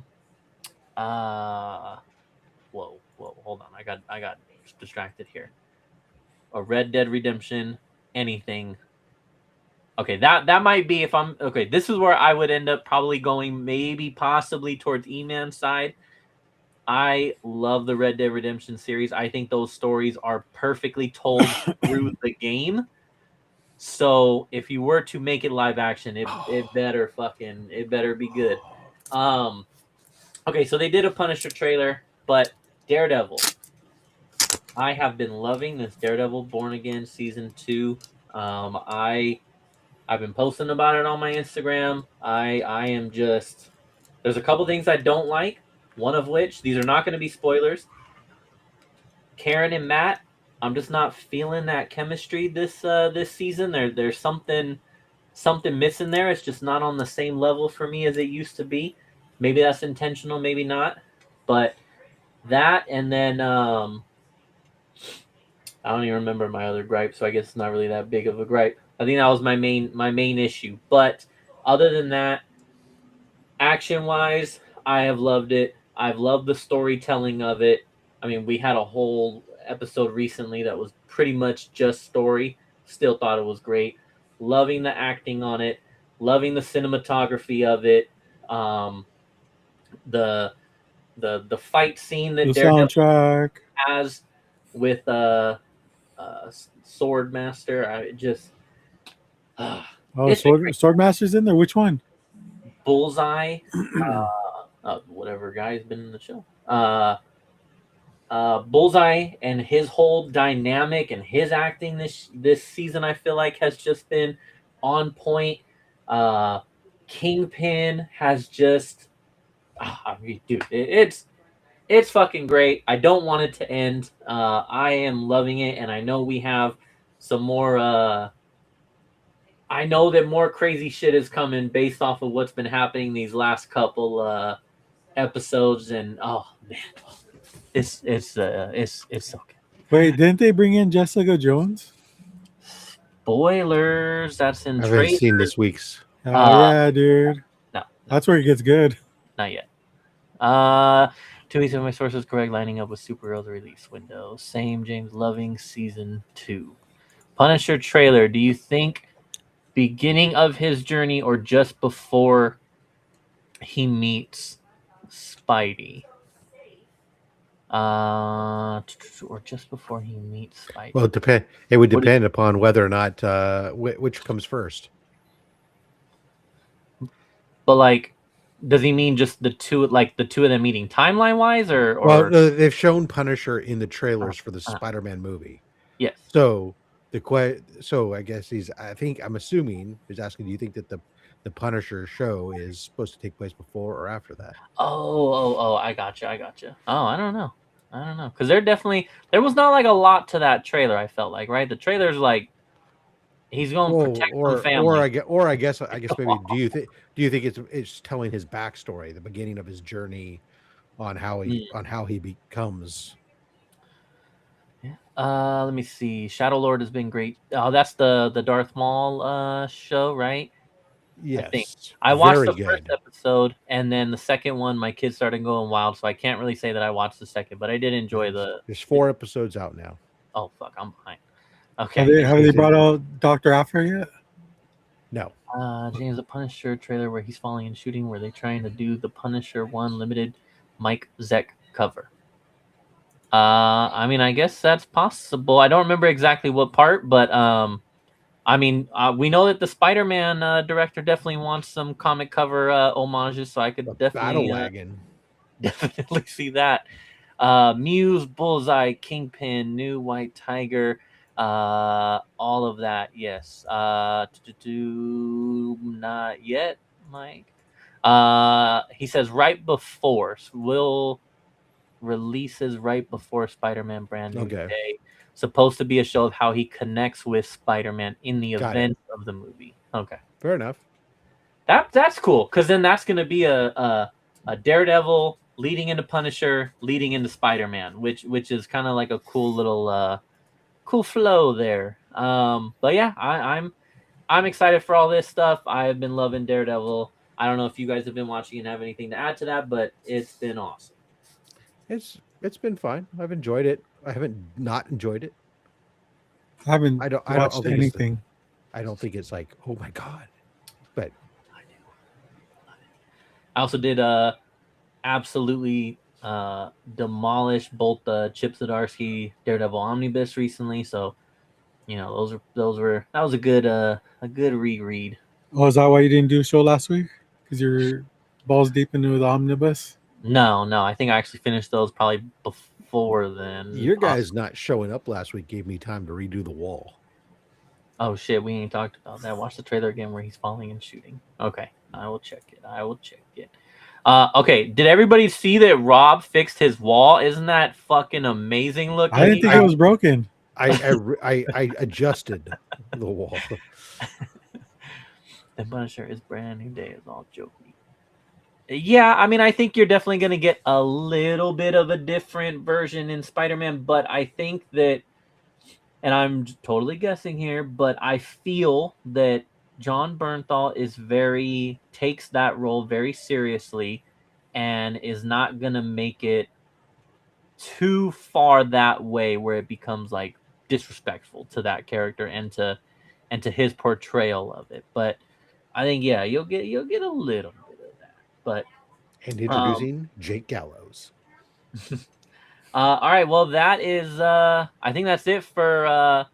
hold on. I got distracted here. A Red Dead Redemption. Anything. Okay, that might be if I'm okay. This is where I would end up probably going, maybe possibly towards E-Man's side. I love the Red Dead Redemption series. I think those stories are perfectly told through the game. So if you were to make it live action, it better be good. Okay, so they did a Punisher trailer, but Daredevil. I have been loving this Daredevil Born Again season 2. I've been posting about it on my Instagram. I am just there's a couple things I don't like. One of which, these are not going to be spoilers. Karen and Matt, I'm just not feeling that chemistry this season. There's something missing there. It's just not on the same level for me as it used to be. Maybe that's intentional, maybe not. But that, and then I don't even remember my other gripe, so I guess it's not really that big of a gripe. I think that was my main issue. But other than that, action wise, I have loved it. I've loved the storytelling of it. I mean, we had a whole episode recently that was pretty much just story. Still thought it was great. Loving the acting on it. Loving the cinematography of it. The fight scene that The Daredevil soundtrack. has with Swordmaster. I just Oh, it's been great. Swordmaster's in there. Which one? Bullseye, whatever guy's been in the show. Bullseye and his whole dynamic and his acting this season, I feel like, has just been on point. Kingpin has just, I mean, dude, it's fucking great. I don't want it to end. I am loving it, and I know we have some more. I know that more crazy shit is coming based off of what's been happening these last couple episodes, and oh man, it's so good. Wait, didn't they bring in Jessica Jones? Spoilers. That's in I haven't trailers. seen this week's. Oh yeah, dude. No, That's where it gets good. not yet. 2 weeks of my sources correct, lining up with Supergirl's release window. Same James Loving season 2. Punisher trailer. Do you think beginning of his journey or just before he meets Spidey? Or just before he meets Spidey. Well, it would depend upon whether or not which comes first. But like, does he mean just the two of them meeting timeline wise, or? Well, they've shown Punisher in the trailers for the Spider-Man movie. Yes. So I guess I'm assuming he's asking, do you think that the Punisher show is supposed to take place before or after that? Oh, I gotcha. Oh, I don't know. Because there was not like a lot to that trailer, I felt like, right? The trailer's like, he's going to protect the family. Or I guess maybe do you think it's telling his backstory, the beginning of his journey on how he becomes. Let me see. Shadow Lord has been great. Oh, that's the Darth Maul show, right? Yes. I think I watched Very the first episode, and then the second one, my kids started going wild, so I can't really say that I watched the second, but I did enjoy There's 4 episodes out now. Oh fuck, I'm behind. Okay. Have they brought out Dr. After yet? No. James, the Punisher trailer where he's falling and shooting. Were they trying to do the Punisher 1 limited Mike Zeck cover? I mean, I guess that's possible. I don't remember exactly what part, but I mean, we know that the Spider-Man director definitely wants some comic cover homages, so I could definitely see that. Muse, Bullseye, Kingpin, New White Tiger, all of that. Yes. Not yet, Mike. He says right before. Will releases right before Spider-Man Brand New Day. Supposed to be a show of how he connects with Spider-Man in the event of the movie. Okay, fair enough. That's cool, because then that's going to be a Daredevil leading into Punisher, leading into Spider-Man, which is kind of like a cool little cool flow there. But yeah, I'm excited for all this stuff. I have been loving Daredevil. I don't know if you guys have been watching and have anything to add to that, but it's been awesome. It's been fine. I've enjoyed it. I haven't not enjoyed it. I haven't watched anything. I don't think it's like, oh my god. But I also did absolutely demolish both the Chip Zdarsky Daredevil Omnibus recently. So, you know, that was a good reread. Oh, is that why you didn't do a show last week? Because you're balls deep into the omnibus? No, I think I actually finished those probably before then. your guys not showing up last week gave me time to redo the wall. Oh shit, we ain't talked about that. Watch the trailer again where he's falling and shooting. Okay, I will check it. Okay, did everybody see that Rob fixed his wall? Isn't that fucking amazing looking? I didn't think it was broken. I adjusted the wall. The Punisher is brand new day is all jokey. Yeah, I mean, I think you're definitely going to get a little bit of a different version in Spider-Man, but I think that, and I'm totally guessing here, but I feel that John Bernthal takes that role very seriously and is not going to make it too far that way where it becomes like disrespectful to that character and to his portrayal of it. But I think, yeah, you'll get a little bit of that. But And introducing Jake Gallows. all right, well, that is I think that's it for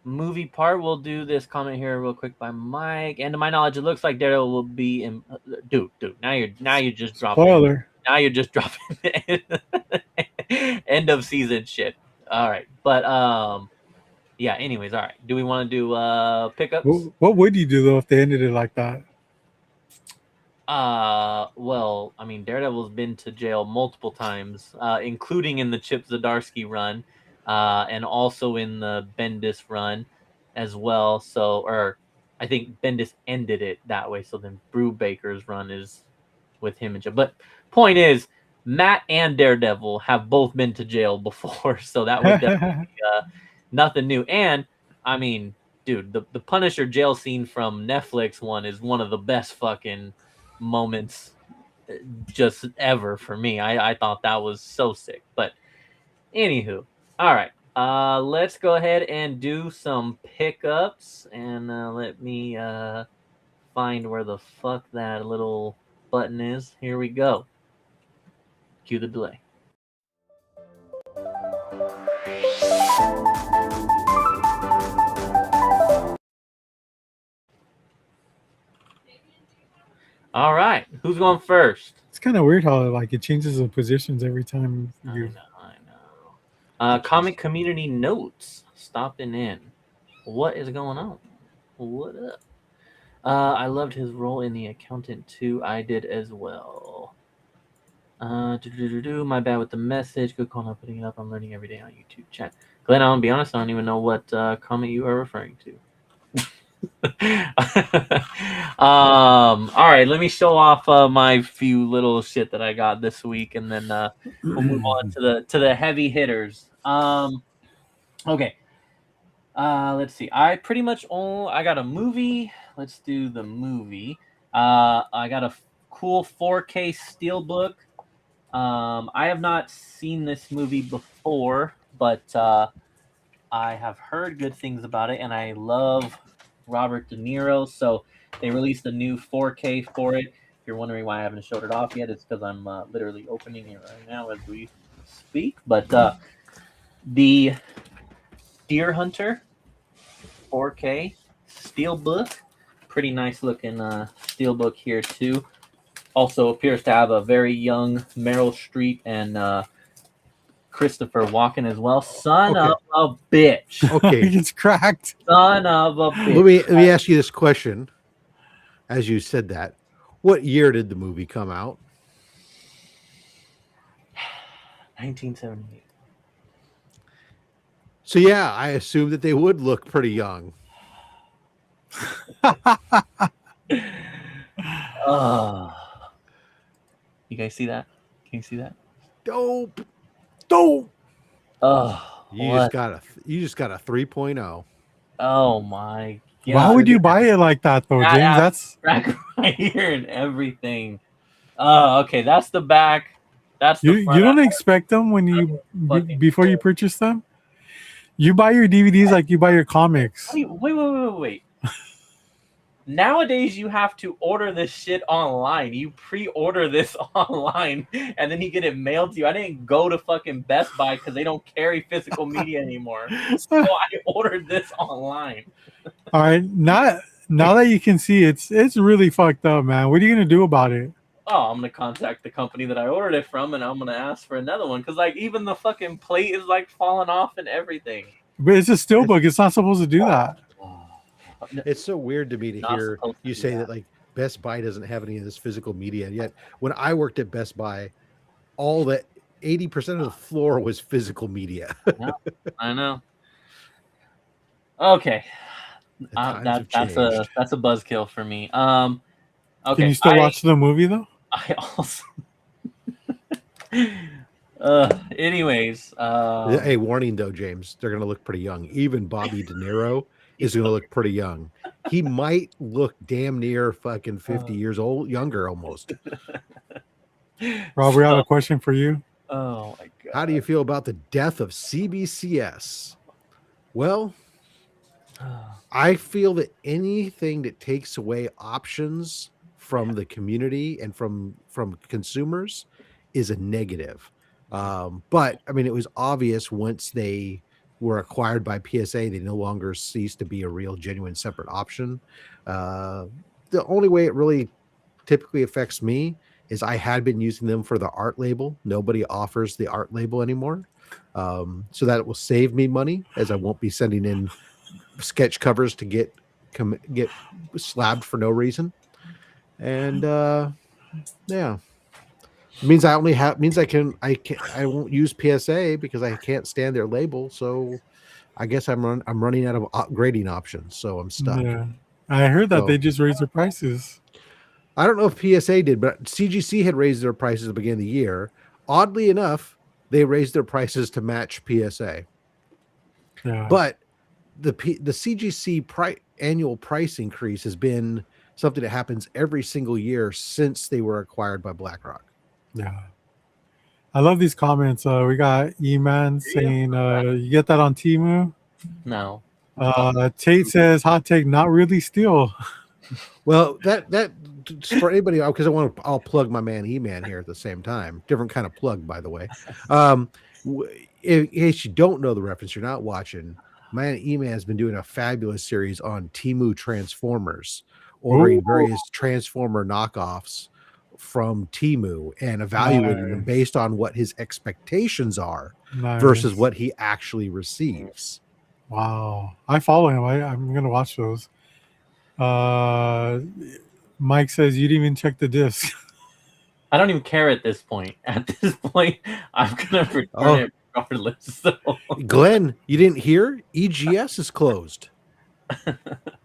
movie part. We'll do this comment here real quick by Mike. And to my knowledge, it looks like Daredevil will be in dude. Now you're just dropping. Spoiler. Now you're just dropping end of season shit. All right, but yeah. Anyways, all right. Do we want to do pickups? What would you do though if they ended it like that? Well, I mean, Daredevil's been to jail multiple times, including in the Chip Zdarsky run, and also in the Bendis run as well. So, or I think Bendis ended it that way. So then Brubaker's run is with him in jail. But point is, Matt and Daredevil have both been to jail before, so that would definitely be nothing new. And I mean, dude, the Punisher jail scene from Netflix one is one of the best fucking moments just ever for me. I thought that was so sick. But anywho, all right, let's go ahead and do some pickups, and let me find where the fuck that little button is. Here we go. Cue the delay. All right, who's going first? It's kind of weird how like it changes the positions every time you. I know. Comic community notes stopping in. What is going on? What up? I loved his role in The Accountant too. I did as well. My bad with the message. Good call, not putting it up. I'm learning every day on YouTube chat. Glenn, I'll be honest, I don't even know what comment you are referring to. All right, let me show off my few little shit that I got this week, and then we'll move on to the heavy hitters. Okay. Let's see. I got a movie. Let's do the movie. I got a cool 4K steelbook. I have not seen this movie before, but I have heard good things about it, and I love Robert De Niro, so they released a new 4K for it. If you're wondering why I haven't showed it off yet, it's because I'm literally opening it right now as we speak. But the Deer Hunter 4K steelbook, pretty nice looking steelbook here too. Also appears to have a very young Meryl Streep and Christopher Walken as well. Son of a bitch. Okay. It's cracked. Son of a bitch. Let me ask you this question. As you said that, what year did the movie come out? 1978. So yeah, I assume that they would look pretty young. You guys see that? Can you see that? Dope. Oh, You just got a 3.0. Oh my god. Why would you buy it like that though, James? That's back right here and everything. Oh, okay. That's the back. That's the you front. don't expect them when you before you purchase them. You buy your DVDs like you buy your comics. Wait. Nowadays, you have to order this shit online. You pre-order this online, and then you get it mailed to you. I didn't go to fucking Best Buy because they don't carry physical media anymore. So I ordered this online. All right, now that you can see, it's really fucked up, man. What are you gonna do about it? Oh, I'm gonna contact the company that I ordered it from, and I'm gonna ask for another one because, like, even the fucking plate is like falling off and everything. But it's a steelbook. It's not supposed to do that. It's so weird to me to Not hear supposed to you do say that. that like Best Buy doesn't have any of this physical media. Yet when I worked at Best Buy, all that 80% of the floor was physical media. I know. Okay, times have that's changed. a buzzkill for me. Okay, Can you still watch the movie though? I also. Anyways, Hey, warning though, James, they're gonna look pretty young. Even Bobby De Niro is gonna look pretty young. He might look damn near fucking 50 years old, younger almost. Rob, we have a question for you. Oh my god. How do you feel about the death of CBCS? Well, I feel that anything that takes away options from the community and from consumers is a negative. But I mean, it was obvious once they were acquired by PSA, they no longer cease to be a real, genuine, separate option. The only way it really typically affects me is I had been using them for the art label. Nobody offers the art label anymore. So that it will save me money, as I won't be sending in sketch covers to get slabbed for no reason. And yeah, it means I won't use PSA because I can't stand their label. So I guess I'm running out of grading options. So I'm stuck. Yeah, I heard that they just raised their prices. I don't know if PSA did, but CGC had raised their prices at the beginning of the year. Oddly enough, they raised their prices to match PSA. Yeah. But the CGC annual price increase has been something that happens every single year since they were acquired by BlackRock. Yeah. I love these comments. We got E-Man saying, you get that on Temu? No. Tate says, hot take, not really steel. Well, that for anybody, because I'll plug my man E-Man here at the same time. Different kind of plug, by the way. In case you don't know the reference, you're not watching. My man E-Man has been doing a fabulous series on Temu Transformers, ordering various Transformer knockoffs from Temu and evaluating them based on what his expectations are versus what he actually receives. Wow. I follow him. I'm going to watch those. Mike says you didn't even check the disc. I don't even care at this point. At this point, I'm going to return it regardless. So. Glenn, you didn't hear? EGS is closed.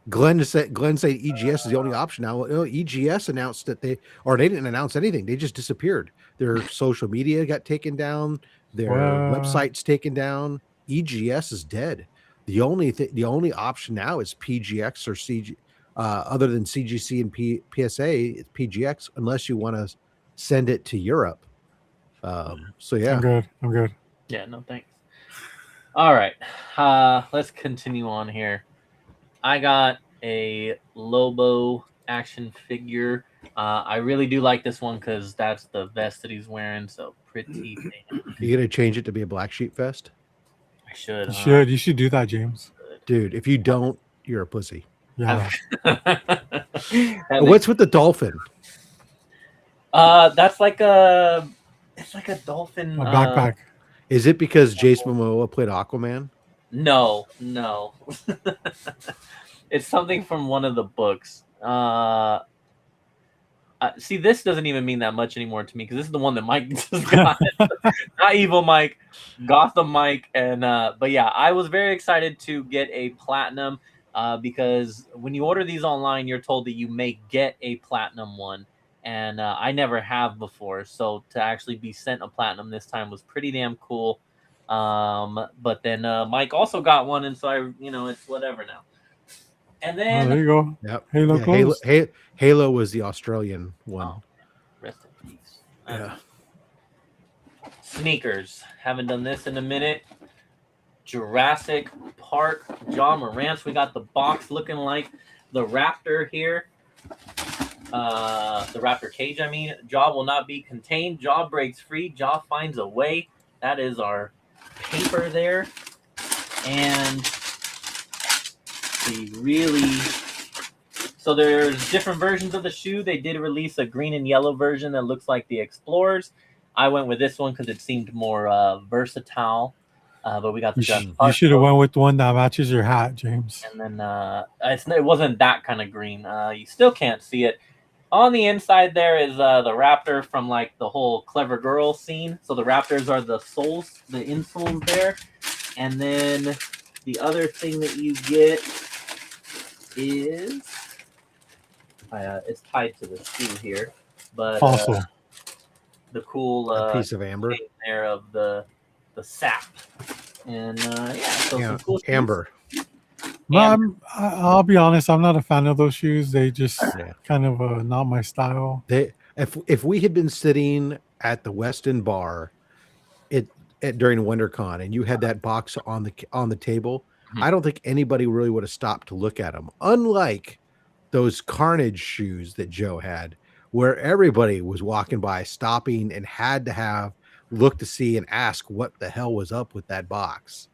Glenn said EGS is the only option now. EGS announced that they didn't announce anything. They just disappeared. Their social media got taken down. Their website's taken down. EGS is dead. The only option now is PGX or CG. Other than CGC and PSA, it's PGX, unless you want to send it to Europe. So yeah, I'm good. Yeah, no thanks. All right, let's continue on here. I got a Lobo action figure. I really do like this one because that's the vest that he's wearing. So pretty. You gonna change it to be a Black Sheep vest? I should. You should do that, James. Dude, if you don't, you're a pussy. Yeah. What's with the dolphin? That's like it's like a dolphin. A backpack. Is it because Jason Momoa played Aquaman? No. It's something from one of the books. See, this doesn't even mean that much anymore to me because this is the one that Mike just got. Not Evil Mike, Gotham Mike, and but yeah, I was very excited to get a platinum because when you order these online, you're told that you may get a platinum one, and I never have before. So to actually be sent a platinum this time was pretty damn cool. But then Mike also got one, and so it's whatever now. And then there you go. Yep. Halo Halo was the Australian one. Oh, rest in peace. Yeah. Sneakers. Haven't done this in a minute. Jurassic Park Jaw Morants. We got the box looking like the Raptor here. The Raptor cage, I mean. Jaw will not be contained. Jaw breaks free. Jaw finds a way. That is our paper there. And so there's different versions of the shoe. They did release a green and yellow version that looks like the Explorers. I went with this one because it seemed more versatile. But we got the you should have went with the one that matches your hat, James. And then it wasn't that kind of green. You still can't see it. On the inside there is the Raptor from like the whole Clever Girl scene. So the Raptors are the soles, the insoles there. And then the other thing that you get is it's tied to the shoe here, but Fossil. The cool piece of amber there of the sap, and so some cool amber. No, I'll be honest. I'm not a fan of those shoes. They just kind of not my style. If we had been sitting at the Westin bar, during WonderCon, and you had that box on the table, I don't think anybody really would have stopped to look at them. Unlike those Carnage shoes that Joe had, where everybody was walking by, stopping, and had to look to see and ask what the hell was up with that box.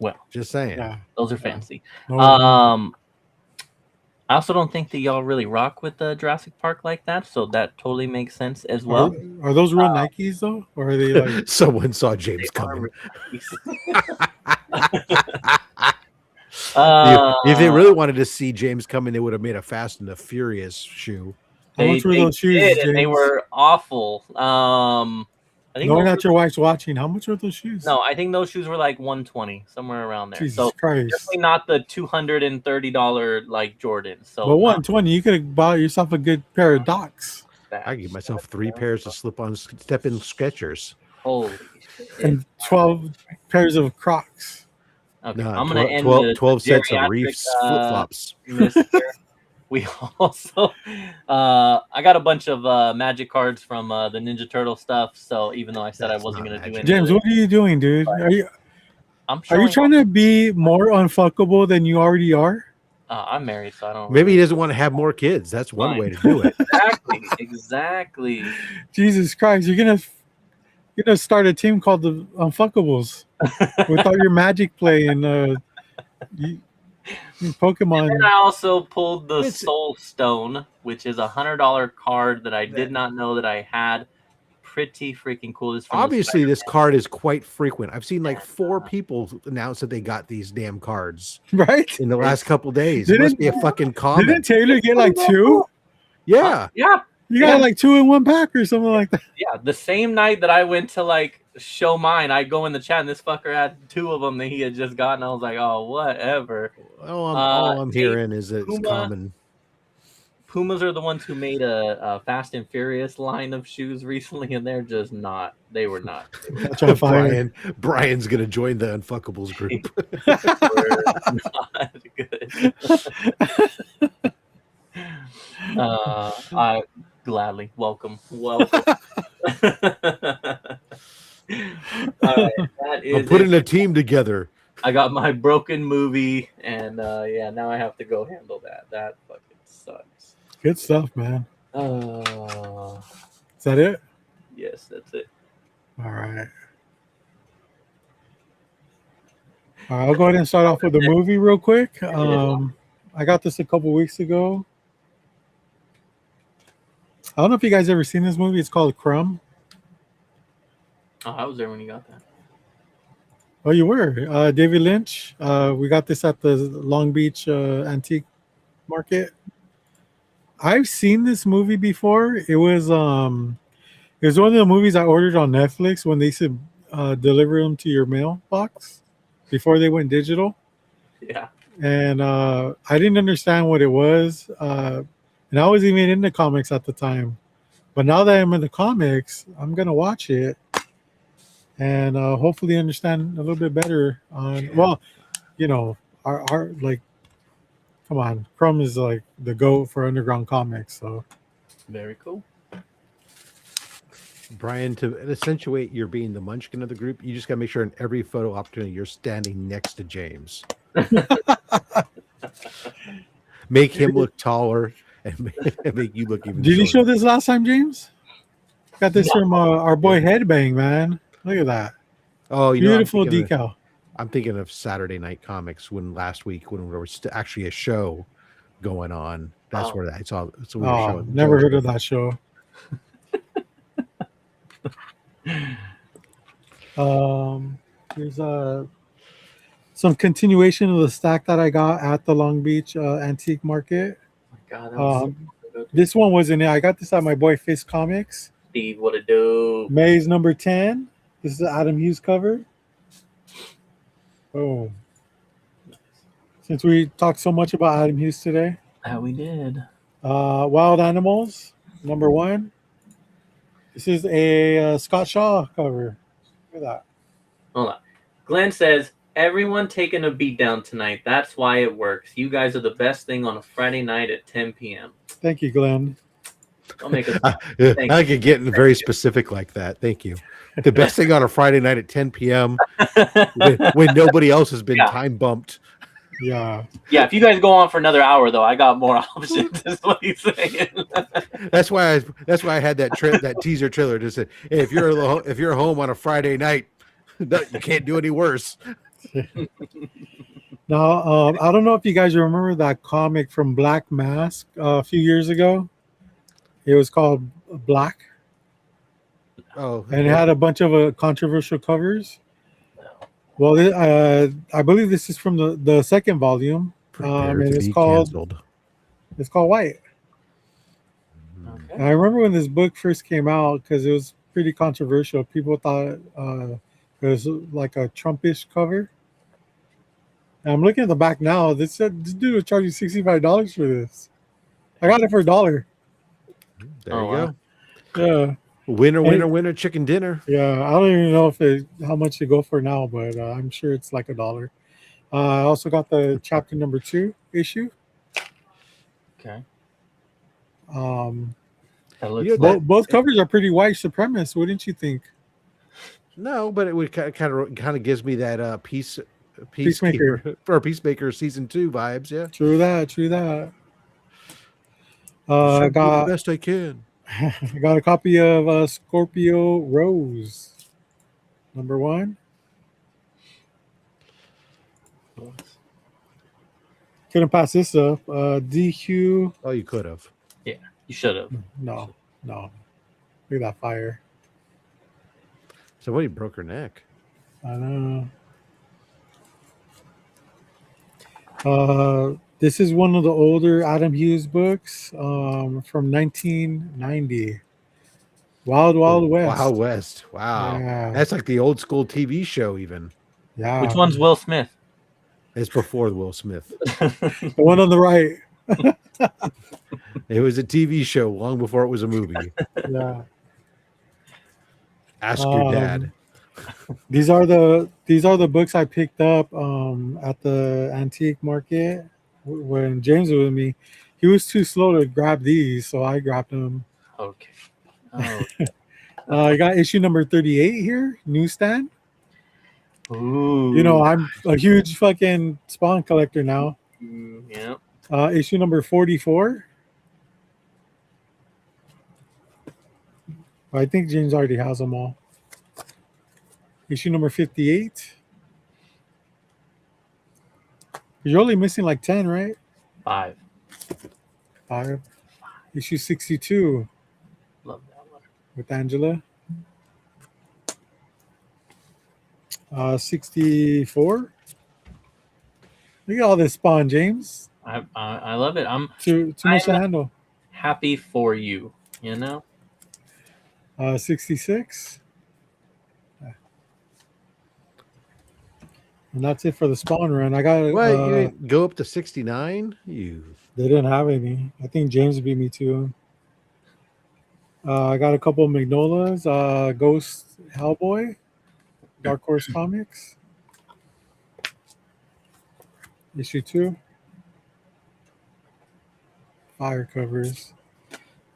Well, just saying. Yeah. Those are fancy. No. I also don't think that y'all really rock with the Jurassic Park like that, so that totally makes sense as well. Are those real Nikes though, or are they like? Someone saw James coming. If they really wanted to see James coming, they would have made a Fast and the Furious shoe. How much were those shoes? And they were awful. I think knowing that your wife's watching, how much were those shoes? No, I think those shoes were like $120, somewhere around there. Jesus so Christ. Definitely not the $230 like Jordans. So but $120, you could have bought yourself a good pair of Docs. I give myself 3 pairs of slip-on step-in Skechers. Holy shit. And 12 pairs of Crocs. Okay, No, I'm going to end 12 sets of Reefs flip-flops. We also, I got a bunch of Magic cards from the Ninja Turtle stuff. So even though I said I wasn't going to do anything, James, what are you doing, dude? Are you trying to be more unfuckable than you already are? I'm married, so I don't. Maybe he doesn't want to have more kids. That's one way to do it. Exactly. Jesus Christ, you're gonna start a team called the Unfuckables with all your Magic play and Pokemon. And I also pulled the Soul Stone, which is $100 card that I did not know that I had. Pretty freaking cool. Obviously, this card is quite frequent. I've seen like 4 people announce that they got these damn cards right in the last couple days. It must be a fucking common. Didn't Taylor get like 2? Yeah. Yeah. You got like 2 in one pack or something like that. Yeah. The same night that I went to like show mine, I go in the chat and this fucker had 2 of them that he had just gotten. I was like, oh, whatever. All I'm hearing is that it's common. Pumas are the ones who made a Fast and Furious line of shoes recently, and they're just not. They were not. Brian's gonna join the Unfuckables group. Not good. I gladly welcome. All right, that is. I'm putting a team together. I got my broken movie, and now I have to go handle that. That fucking sucks. Good stuff, man. Is that it? Yes, that's it. All right. I'll go ahead and start off with the movie real quick. I got this a couple weeks ago. I don't know if you guys ever seen this movie. It's called Crumb. Oh, I was there when you got that. Oh, you were. David Lynch. We got this at the Long Beach Antique Market. I've seen this movie before. It was one of the movies I ordered on Netflix when they said deliver them to your mailbox before they went digital. Yeah. And I didn't understand what it was. And I was even into comics at the time. But now that I'm in the comics, I'm going to watch it and hopefully understand a little bit better on, well, you know, our like, come on, Crumb is like the GOAT for underground comics. So very cool. Brian, to accentuate your being the munchkin of the group, you just got to make sure in every photo opportunity you're standing next to James. Make him look taller and make you look even Did you show shorter. this last time, James? Got this from our boy Headbang, man. Look at that. Oh, Beautiful decal. I'm thinking of Saturday Night Comics when last week when there was actually a show going on. That's where I saw. So we were showing. Never heard of that show. Here's some continuation of the stack that I got at the Long Beach Antique Market. Oh my God, that was so good. This one wasn't it. I got this at my boy Fist Comics. Steve, what it do? Maze number 10. This is the Adam Hughes cover. Oh. Since we talked so much about Adam Hughes today. We did. Wild Animals, number 1. This is a Scott Shaw cover. Look at that. Hold on. Glenn says, everyone taking a beat down tonight. That's why it works. You guys are the best thing on a Friday night at 10 p.m. Thank you, Glenn. I'll make a I could get very specific like that. Thank you. The best thing on a Friday night at 10 p.m. when nobody else has been time bumped. Yeah. Yeah, if you guys go on for another hour, though, I got more options. Is what he's saying. That's why I had that teaser trailer to say, hey, if you're home on a Friday night, you can't do any worse. Now, I don't know if you guys remember that comic from Black Mask a few years ago. It was called Black. Oh, and it had a bunch of controversial covers. Well, I believe this is from the second volume. And it's called White. Okay. And I remember when this book first came out because it was pretty controversial. People thought it was like a Trumpish cover. And I'm looking at the back now. This dude was charging $65 for this. I got it for $1. There you go. Yeah. Winner, chicken dinner. Yeah, I don't even know how much to go for now, but I'm sure it's like $1. I also got the chapter number 2 issue. Okay. Both covers are pretty white supremacist, wouldn't you think? No, but it would kind of gives me that Peacemaker for Peacemaker season 2 vibes. Yeah, true that. I got the best I can. I got a copy of Scorpio Rose, number 1. Couldn't pass this up. DQ. Oh, you could have. Yeah, you should have. No. Look at that fire. Somebody broke her neck. I know. This is one of the older Adam Hughes books from 1990. Wild West. Wild West. Wow. Yeah. That's like the old school TV show even. Yeah. Which one's Will Smith? It's before Will Smith. The one on the right. It was a TV show long before it was a movie. Yeah. Ask your dad. These are the books I picked up at the antique market when James was with me. He was too slow to grab these, so I grabbed them. Okay. I got issue number 38 here, newsstand. Ooh. You know, I'm a huge fucking Spawn collector now. Yeah. Issue number 44. I think James already has them all. Issue number 58. You're only missing like 10, right? 5. 5. Issue 62. Love that one. With Angela. 64. Look at all this Spawn, James. I love it. I'm too much to handle. Happy for you, you know. 66. And that's it for the Spawn run. I got What? You didn't go up to 69? They didn't have any. I think James beat me to. I got a couple of Magnolias. Ghost Hellboy. Dark Horse Comics. Issue 2. Fire covers.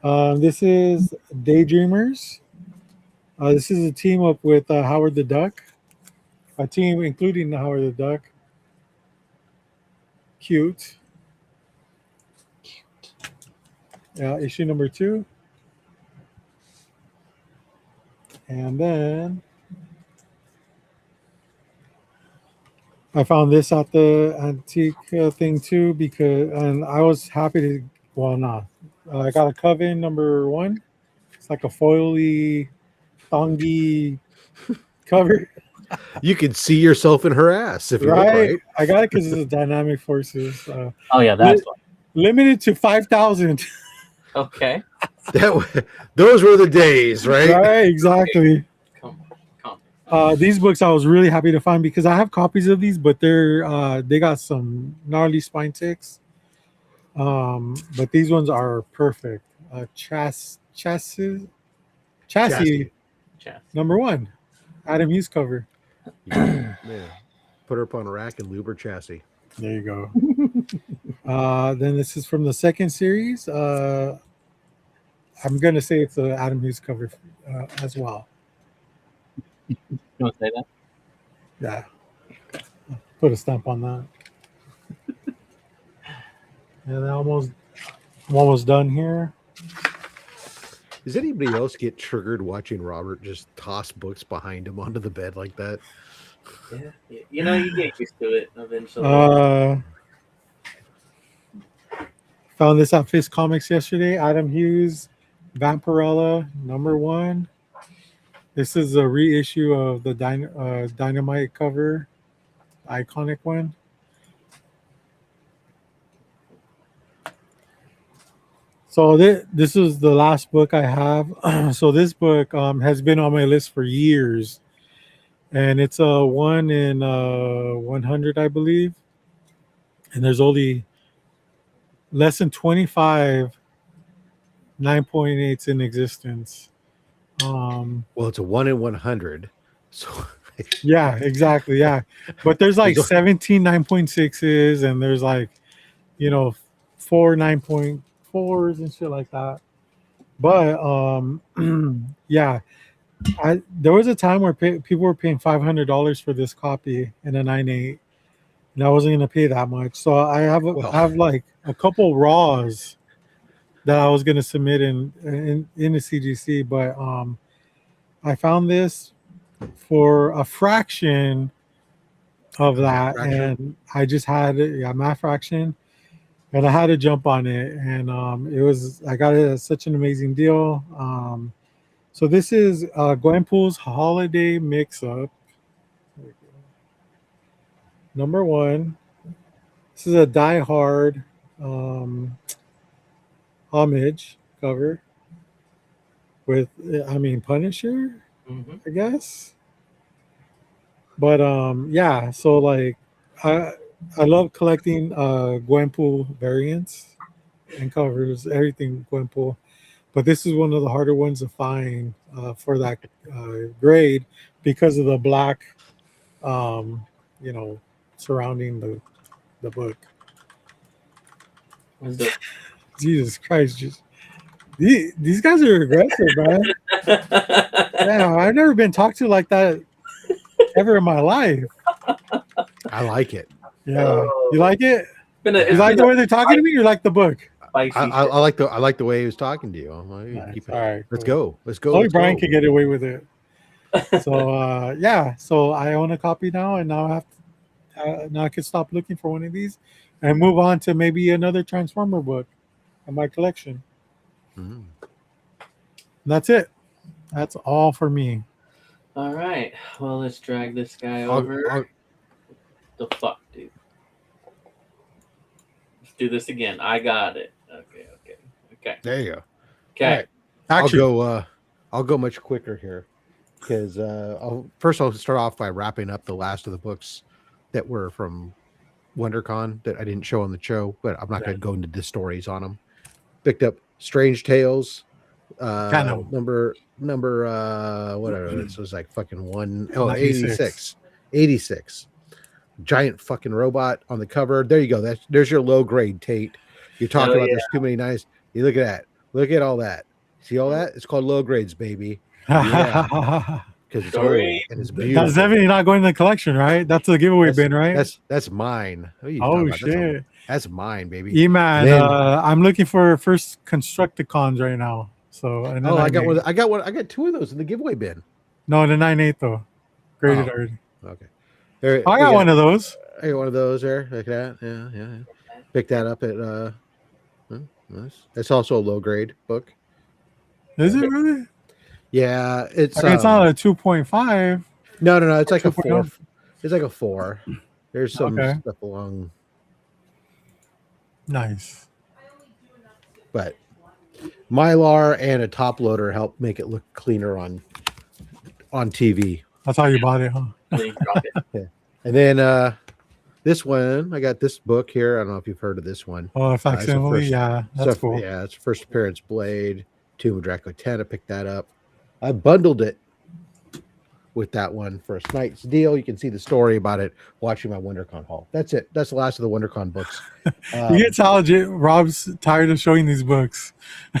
This is Daydreamers. This is a team up with Howard the Duck. A team including Howard the Duck. Cute. Yeah, issue number 2. And then I found this at the antique thing too and I was happy to. Well, no, I got a Coven number 1. It's like a foily, thongy cover. You can see yourself in her ass if you look Right? right. I got it because it's a Dynamic Forces. Oh yeah, that's fun. Limited to 5,000. Okay. Those were the days, right? Right, exactly. Come. These books I was really happy to find because I have copies of these, but they got some gnarly spine ticks. But these ones are perfect. Chassis number 1, Adam Hughes cover. Yeah. Put her up on a rack and lube her chassis. There you go. Then this is from the second series. I'm gonna say it's a Adam Hughes cover as well. You want to say that? Yeah. Put a stamp on that. And I'm almost done here. Does anybody else get triggered watching Robert just toss books behind him onto the bed like that? Yeah. You know, you get used to it eventually. Found this at Fist Comics yesterday. Adam Hughes, Vampirella, number 1. This is a reissue of the Dynamite cover, iconic one. So this is the last book I have. So this book has been on my list for years, and it's a 1 in 100, I believe. And there's only less than 25 9.8s in existence. Well, it's a 1 in 100. So yeah, exactly. Yeah. But there's like 17 9.6s and there's like, 4 9.4s and shit like that. But yeah, there was a time where people were paying $500 for this copy in a 9.8. And I wasn't going to pay that much. So I have like a couple raws that I was going to submit in the CGC, but I found this for a fraction of that, and I just had it, math fraction, and I had to jump on it, and I got it at such an amazing deal. So this is Gwenpool's Holiday Mix-Up. Number 1. This is a Die Hard homage cover with, Punisher, I guess. But yeah, so like I love collecting Gwenpool variants and covers, everything Gwenpool. But this is one of the harder ones to find for that grade because of the black, surrounding the book. Jesus Christ! These guys are aggressive, man. Yeah, I've never been talked to like that ever in my life. I like it. Yeah, you like it? You like the way they're talking to me? Or like the book? I like the way he was talking to you. I'm like, Nice. All right, let's cool. go. Let's go. Only let's Brian go. could get away with it. So yeah, so I own a copy now, and now I have to, now I can stop looking for one of these and move on to maybe another Transformer book in my collection. Mm. And that's it. That's all for me. All right. Well, let's drag this guy over. The fuck, dude. Let's do this again. I got it. Okay. There you go. Okay. Right. Actually, I'll go much quicker here because I'll start off by wrapping up the last of the books that were from WonderCon that I didn't show on the show, but I'm not going to go into the stories on them. Picked up Strange Tales, number whatever. This was like fucking 86. Giant fucking robot on the cover. There you go. There's your low grade, Tate. You're talking about there's too many nice. You look at that. Look at all that. See all that? It's called low grades, baby. Yeah. Because it's old Great. and it's That's beautiful. definitely not going in the collection, right? That's the giveaway bin, right? That's mine. What are you Oh, talking about? shit. That's mine, baby. E-Man, Then- I'm looking for first Constructicons right now. So, and then I got one. I got two of those in the giveaway bin. No, the 9.8 though. Graded Oh. already. Okay. There, I got one of those. I got one of those there. Like that. Yeah. Pick that up at nice. It's also a low grade book. Is it really? Yeah, it's It's not a 2.5. No. It's like a 4. 2.0. It's like a 4. There's some Okay. stuff along, Nice. but Mylar and a top loader help make it look cleaner on TV. That's how you bought it, huh? Please drop it. And then this one, I got this book here. I don't know if you've heard of this one. Oh, it's a facsimile. first- Yeah, that's So, cool. Yeah, it's first appearance Blade, Tomb of Dracula 10. I picked that up. I bundled it with that one for a night's deal. You can see the story about it watching my WonderCon haul. That's it. That's the last of the WonderCon books. You get how legit Rob's tired of showing these books.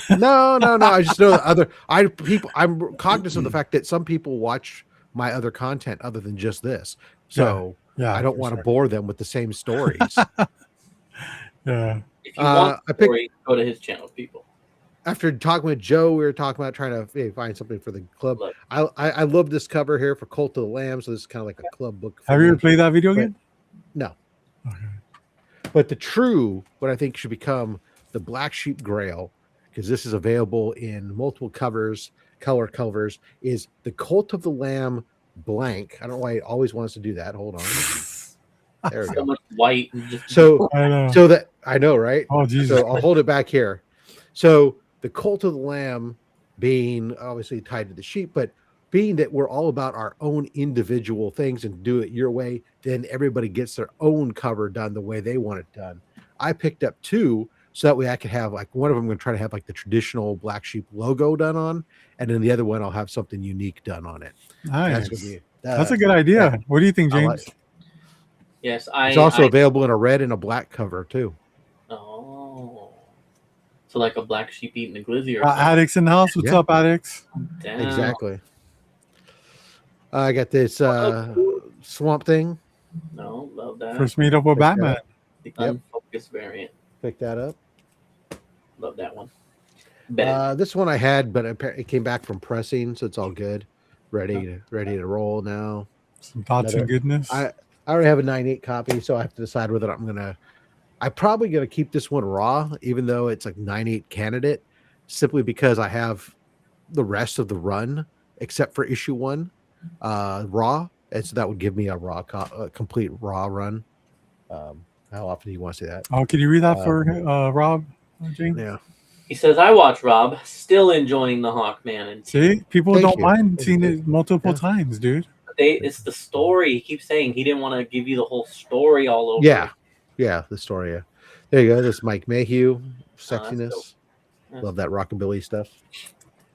No. I just know that I'm cognizant of the fact that some people watch my other content other than just this. So Yeah, I don't for want to sure. bore them with the same stories. Yeah. If you want I the picked- story, go to his channel, people. After talking with Joe, we were talking about trying to find something for the club. Look. I love this cover here for Cult of the Lamb. So this is kind of like a club book. for Have you me. ever played that video But- game? No. Okay. But what I think should become the Black Sheep Grail, because this is available in multiple color covers, is the Cult of the Lamb blank. I don't know why it always wants to do that. Hold on. There we So go. much white. And just So I know. so that I know, right? Oh, Jesus. So I'll hold it back here. So the Cult of the Lamb being obviously tied to the sheep, but being that we're all about our own individual things and do it your way, then everybody gets their own cover done the way they want it done. I picked up 2 so that way I could have like one of them. I'm going to try to have like the traditional Black Sheep logo done on, and then the other one I'll have something unique done on it. Nice. That's That's a good idea. yeah. What do you think, I like- James? yes, It's also available in a red and a black cover too. Oh. So like a black sheep eating a glizzy or something. Addicts in the house. What's Yeah. up, Addicts? Damn. Exactly. I got this swamp thing. No, love that. First meet up with Check Batman. The Yep. unfocused variant. Pick that up. Love that one. Bet. This one I had, but it came back from pressing, so it's all good. Ready to roll now. Some thoughts and goodness. I already have a 9.8 copy, so I have to decide whether I'm probably gonna keep this one raw, even though it's like 9.8 candidate, simply because I have the rest of the run except for issue 1 raw, and so that would give me a complete raw run. How often do you want to say that? Oh, can you read that for Rob, James? Yeah. He says, I watch Rob, still enjoying the Hawkman. And See, people Thank don't you. mind seeing Thank it multiple Yeah. times, dude. it's the story. He keeps saying he didn't want to give you the whole story all over. Yeah. Yeah, the story. Yeah. There you go. This Mike Mayhew, sexiness. dope. That's Love that rockabilly stuff.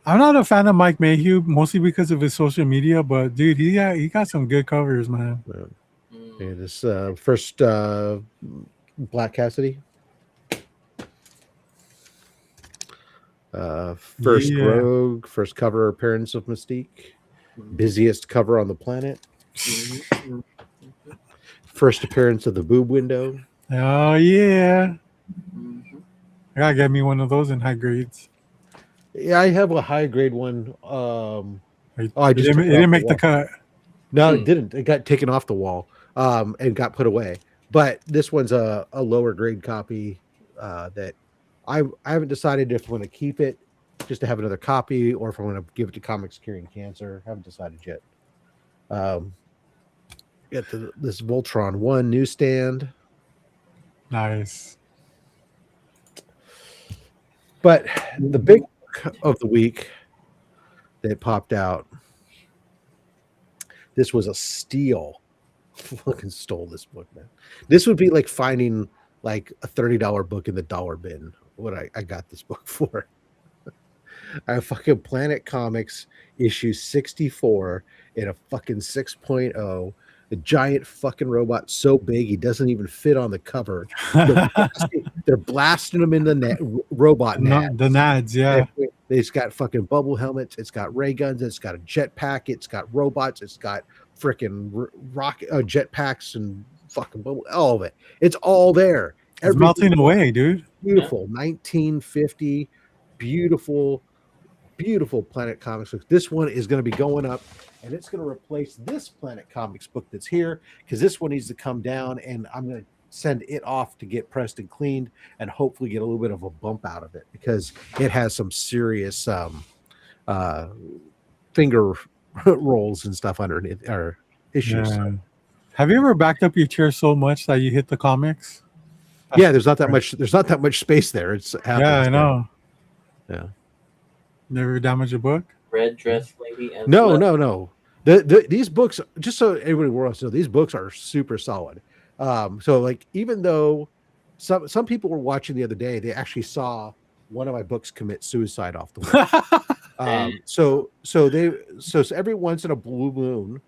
I'm not a fan of Mike Mayhew, mostly because of his social media, but dude, he got some good covers, man. Mm. Yeah, this first Black Cassidy. First Yeah. Rogue, first cover appearance of Mystique, busiest cover on the planet. Mhm. First appearance of the boob window. Oh yeah, Mhm. I gotta get me one of those in high grades. Yeah, I have a high grade one. It I just didn't, took it it didn't off make the the cut. No, it didn't. It got taken off the wall and got put away. But this one's a lower grade copy that I haven't decided if I'm going to keep it just to have another copy or if I'm going to give it to Comics Curing Cancer. Haven't decided yet. Get this Voltron 1 newsstand. Nice. But the big of the week that popped out, this was a steal. Fucking stole this book, man. This would be like finding like a $30 book in the dollar bin. What I got this book for. I have fucking Planet Comics issue 64 in a fucking 6.0. A giant fucking robot so big he doesn't even fit on the cover. They're blasting him in the net, robot net. The nads, yeah. It's got fucking bubble helmets. It's got ray guns. It's got a jetpack. It's got robots. It's got freaking rocket jetpacks and fucking bubble. All of it. It's all there. It's melting away, dude. Beautiful 1950, beautiful Planet Comics book. This one is going to be going up, and it's going to replace this Planet Comics book that's here because this one needs to come down, and I'm going to send it off to get pressed and cleaned and hopefully get a little bit of a bump out of it because it has some serious finger rolls and stuff underneath or issues. Yeah. Have you ever backed up your chair so much that you hit the comics? Yeah, there's not that much space there. It's yeah, I know. Yeah. Never damage a book? Red dress lady and No. These books, just so everybody wants to know, these books are super solid. So like even though some people were watching the other day, they actually saw one of my books commit suicide off the wall. So every once in a blue moon,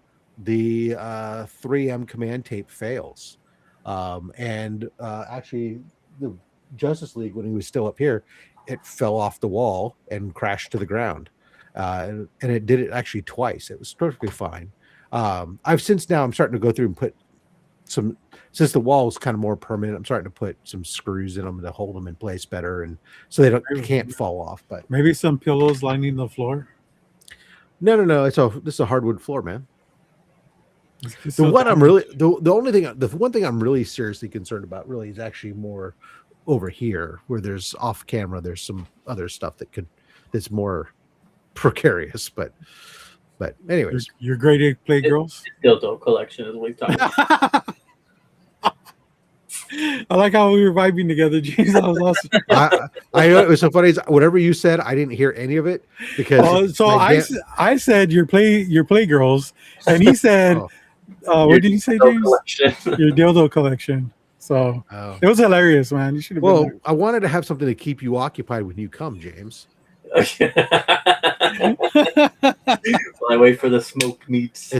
the 3M command tape fails. Actually the Justice League, when he was still up here, it fell off the wall and crashed to the ground. And it did it actually twice. It was perfectly fine. I'm starting to go through and put some, since the wall is kind of more permanent, I'm starting to put some screws in them to hold them in place better, and so they can't fall off. But maybe some pillows lining the floor. No. This is a hardwood floor, man. The one thing I'm really seriously concerned about really is actually more over here where there's off camera. There's some other stuff that's more precarious, but anyways, your grade A Playgirls dildo collection is what he's talking about. I like how we were vibing together, James. That was awesome. I know it was so funny. Whatever you said, I didn't hear any of it because I said your Playgirls, and he said, what did you say, James? Your dildo collection. So it was hilarious, man. You should have. Well, I wanted to have something to keep you occupied when you come, James. While I wait for the smoked meats.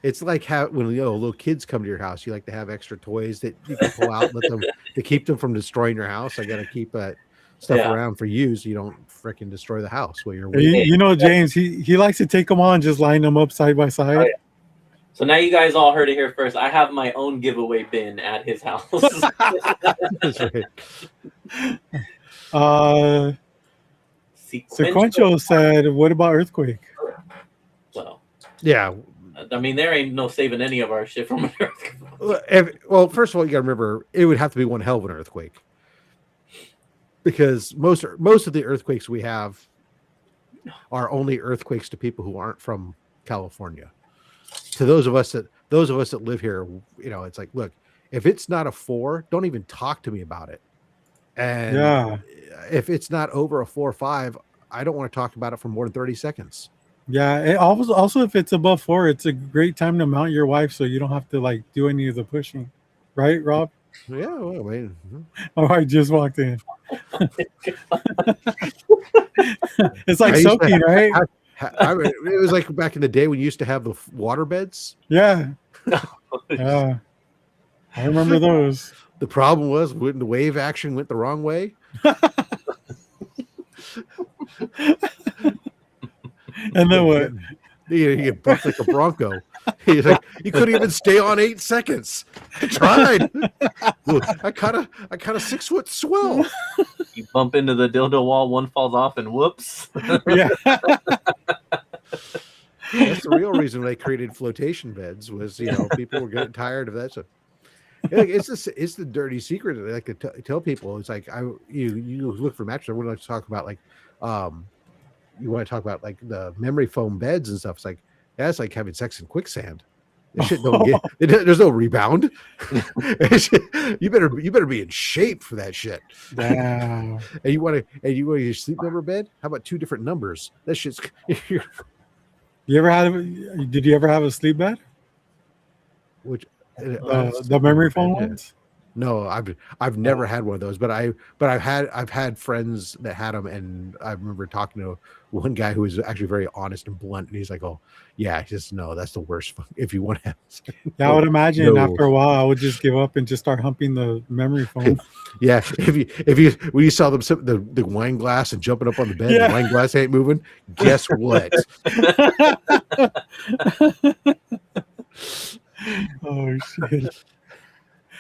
It's like how when little kids come to your house, you like to have extra toys that you can pull out and let them to keep them from destroying your house. I got to keep that stuff around for you so you don't freaking destroy the house while you're waiting. You know, James, he likes to take them on, just line them up side by side. Oh, yeah. So now you guys all heard it here first. I have my own giveaway bin at his house. That's right. Sequential said, "What about Earthquake?" Well, yeah. I mean, there ain't no saving any of our shit from an earthquake. Well, first of all, you got to remember it would have to be one hell of an earthquake because most of the earthquakes we have are only earthquakes to people who aren't from California. To those of us that live here, it's like, look, if it's not a 4, don't even talk to me about it. And if it's not over a 4 or 5, I don't want to talk about it for more than 30 seconds. Yeah. It also, if it's above 4, it's a great time to mount your wife so you don't have to do any of the pushing, right, Rob? Yeah. Well, I mean, oh, I just walked in. It's like soaking, right? It was like back in the day when you used to have the water beds. Yeah. Yeah. I remember those. The problem was when the wave action went the wrong way. And then what? You get bucked like a bronco. He's like, you couldn't even stay on 8 seconds. I tried. I caught a 6-foot swell. You bump into the dildo wall, one falls off, and whoops. Yeah. That's the real reason they created flotation beds was, people were getting tired of that stuff. It's the dirty secret that I like to tell people. It's like you look for mattresses. I would like to talk about you want to talk about the memory foam beds and stuff. It's like that's like having sex in quicksand. This shit don't get. There's no rebound. You better be in shape for that shit. Wow. And you want your sleep number bed? How about 2 different numbers? That shit's. Did you ever have a sleep bed? Which the memory foam ones? No, I've never had one of those, but I've had friends that had them, and I remember talking to one guy who was actually very honest and blunt, and he's like, "Oh, yeah, just no, that's the worst if you want to have." Yeah, I would imagine No. after a while I would just give up and just start humping the memory foam. Yeah, when you saw them sip the wine glass and jumping up on the bed, Yeah. the wine glass ain't moving. Guess what? Oh shit!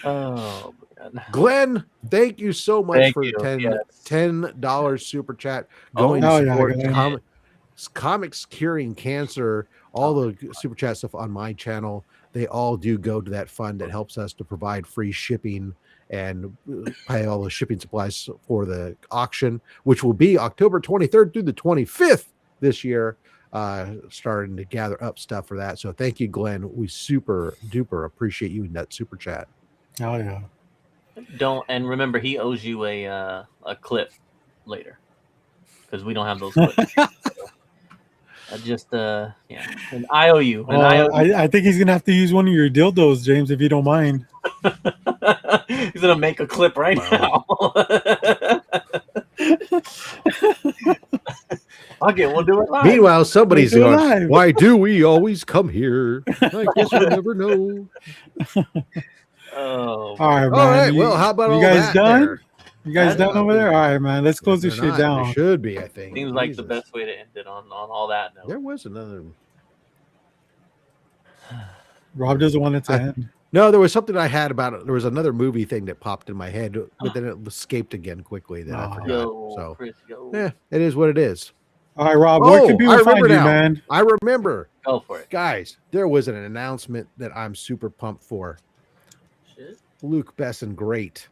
Oh, man. Glenn, thank you so much Thank for you, $10 super chat Oh, going to hell yeah, support Glenn. comics curing cancer. All the super chat stuff on my channel, they all do go to that fund that helps us to provide free shipping and pay all the shipping supplies for the auction, which will be October 23rd through the 25th this year. Starting to gather up stuff for that. So thank you, Glenn. We super duper appreciate you in that super chat. Oh yeah. Don't, and remember, he owes you a clip later because we don't have those clips. Yeah, an IOU. An IOU. I think he's gonna have to use one of your dildos, James, if you don't mind. He's gonna make a clip right now. Okay, we'll do it live. Meanwhile, somebody's We'll do it going, live. why do we always come here? I guess we'll never know. Oh, All right, man. All right, well, how about you all guys that done? there? You guys done over there? All right, man. Let's close this They're shit not. down. They should be, I think. seems like the Jesus. best way to end it on all that note. There was another. Rob doesn't want it to end. No, there was something I had about it. There was another movie thing that popped in my head, but then it escaped again quickly. That I Oh. forgot. Yo, So, Chris, yo. yeah, it is what it is. All right, Rob. Where can people I find remember you, now. man? I remember, Go for it. guys. There was an announcement that I'm super pumped for. Shit. Luke Besson, great.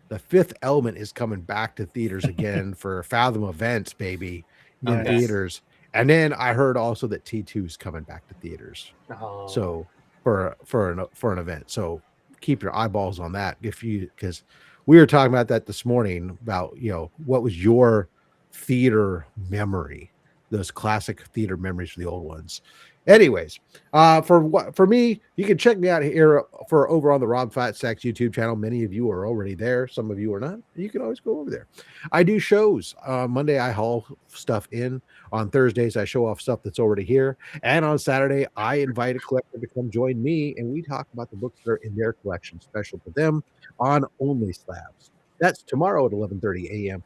The Fifth Element is coming back to theaters again for Fathom Events, baby, in Nice. theaters. And then I heard also that T2 is coming back to theaters. Oh. So for an event. So keep your eyeballs on that because we were talking about that this morning about what was your theater memory, those classic theater memories for the old ones. Anyways, for me, you can check me out here over on the Rob Fat Sacks YouTube channel. Many of you are already there. Some of you are not. You can always go over there. I do shows. Monday, I haul stuff in. On Thursdays, I show off stuff that's already here. And on Saturday, I invite a collector to come join me, and we talk about the books that are in their collection, special to them on Only Slabs. That's tomorrow at 11:30 a.m.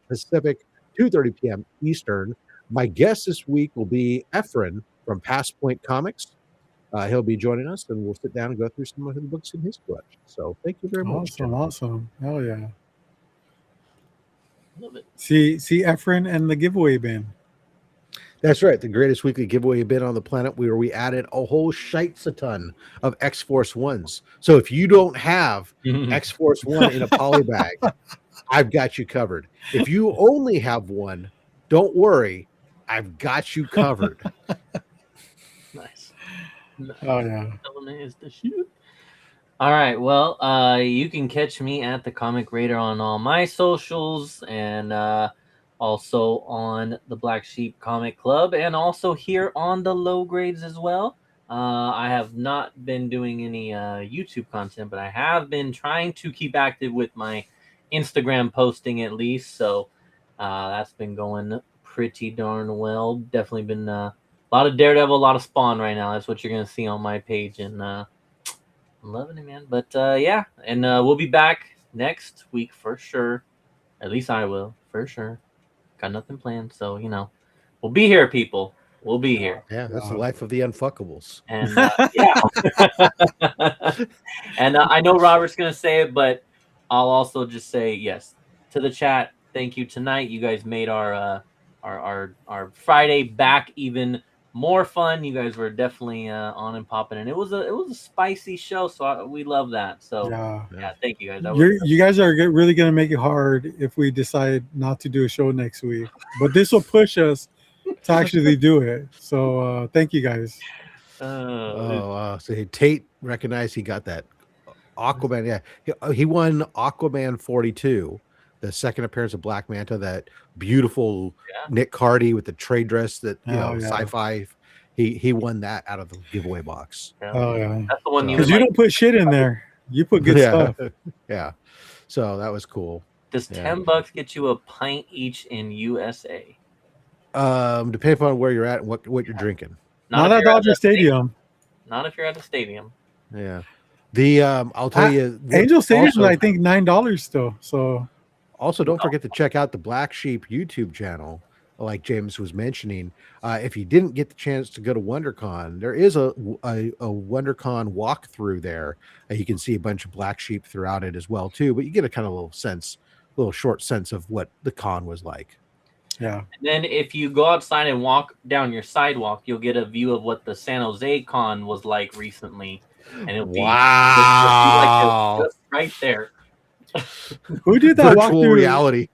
Pacific, 2:30 p.m. Eastern. My guest this week will be Efren from Pass Point Comics. He'll be joining us, and we'll sit down and go through some of the books in his collection. So thank you very much. Awesome. Hell yeah. Love it. See Efren and the giveaway bin. That's right. The greatest weekly giveaway bin on the planet, where we added a whole shite-a-ton of X-Force 1s. So if you don't have X-Force 1 in a poly bag, I've got you covered. If you only have one, don't worry. I've got you covered. Nice. Oh yeah. Element is the shit. All right. Well, you can catch me at the Comic Raider on all my socials, and also on the Black Sheep Comic Club, and also here on the Low Grades as well. I have not been doing any YouTube content, but I have been trying to keep active with my Instagram posting at least. So that's been going pretty darn well. Definitely been a lot of Daredevil, a lot of Spawn right now. That's what you're going to see on my page, and I'm loving it, man. But yeah, and we'll be back next week for sure. At least I will, for sure. Got nothing planned, so we'll be here, people. We'll be here. Yeah, that's the life of the unfuckables. And yeah, and I know Robert's gonna say it, but I'll also just say yes to the chat. Thank you tonight. You guys made our Friday back even more fun. You guys were definitely on and popping, and it was a spicy show, so we love that. So yeah, thank you guys. You guys are really gonna make it hard if we decide not to do a show next week, but this will push us to actually do it. So thank you guys. So Tate recognized he got that Aquaman. Yeah, he won Aquaman 42, the second appearance of Black Manta. That beautiful Nick Cardy with the trade dress that sci-fi. He won that out of the giveaway box. Oh yeah, that's the one because you don't put shit in there. You put good stuff. Yeah. So that was cool. Does Yeah. $10 get you a pint each in USA? Depending upon where you're at and what you're drinking. Not if at you're Dodger the Stadium. Not if you're at the stadium. Yeah. The I'll tell you, Angel Stadium is also, I think $9 still. So also don't forget to check out the Black Sheep YouTube channel, like James was mentioning. If you didn't get the chance to go to WonderCon, there is a WonderCon walkthrough there. You can see a bunch of black sheep throughout it as well too. But you get a kind of little short sense of what the con was like. yeah. And then if you go outside and walk down your sidewalk, you'll get a view of what the San Jose con was like recently. And it'll be like just right there. Who did that Virtual walkthrough? reality.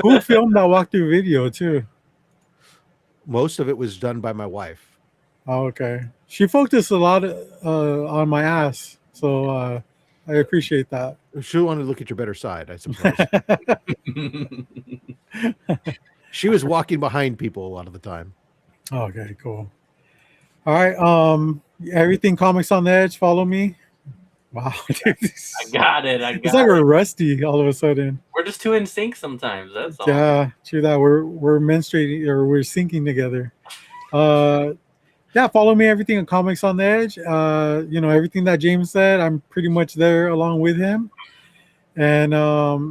Who filmed that walkthrough video too? Most of it was done by my wife. Oh, okay. She focused a lot on my ass, so I appreciate that. She wanted to look at your better side, I suppose. She was walking behind people a lot of the time. Okay, cool. All right. Everything Comics on the Edge. Follow me. Wow, dude. I got it. It's like we're rusty all of a sudden. We're just too in sync sometimes. That's all. Yeah, true that. We're menstruating or we're syncing together. Yeah, follow me. Everything on Comics on the Edge. Everything that James said, I'm pretty much there along with him. And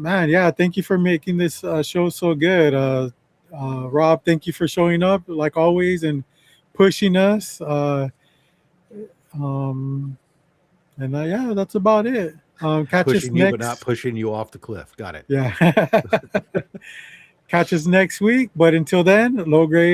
man, yeah, thank you for making this show so good. Rob, thank you for showing up like always and pushing us. Yeah, that's about it. Catch us Pushing you, next. but not pushing you off the cliff. Got it. Yeah. Catch us next week. But until then, low grade.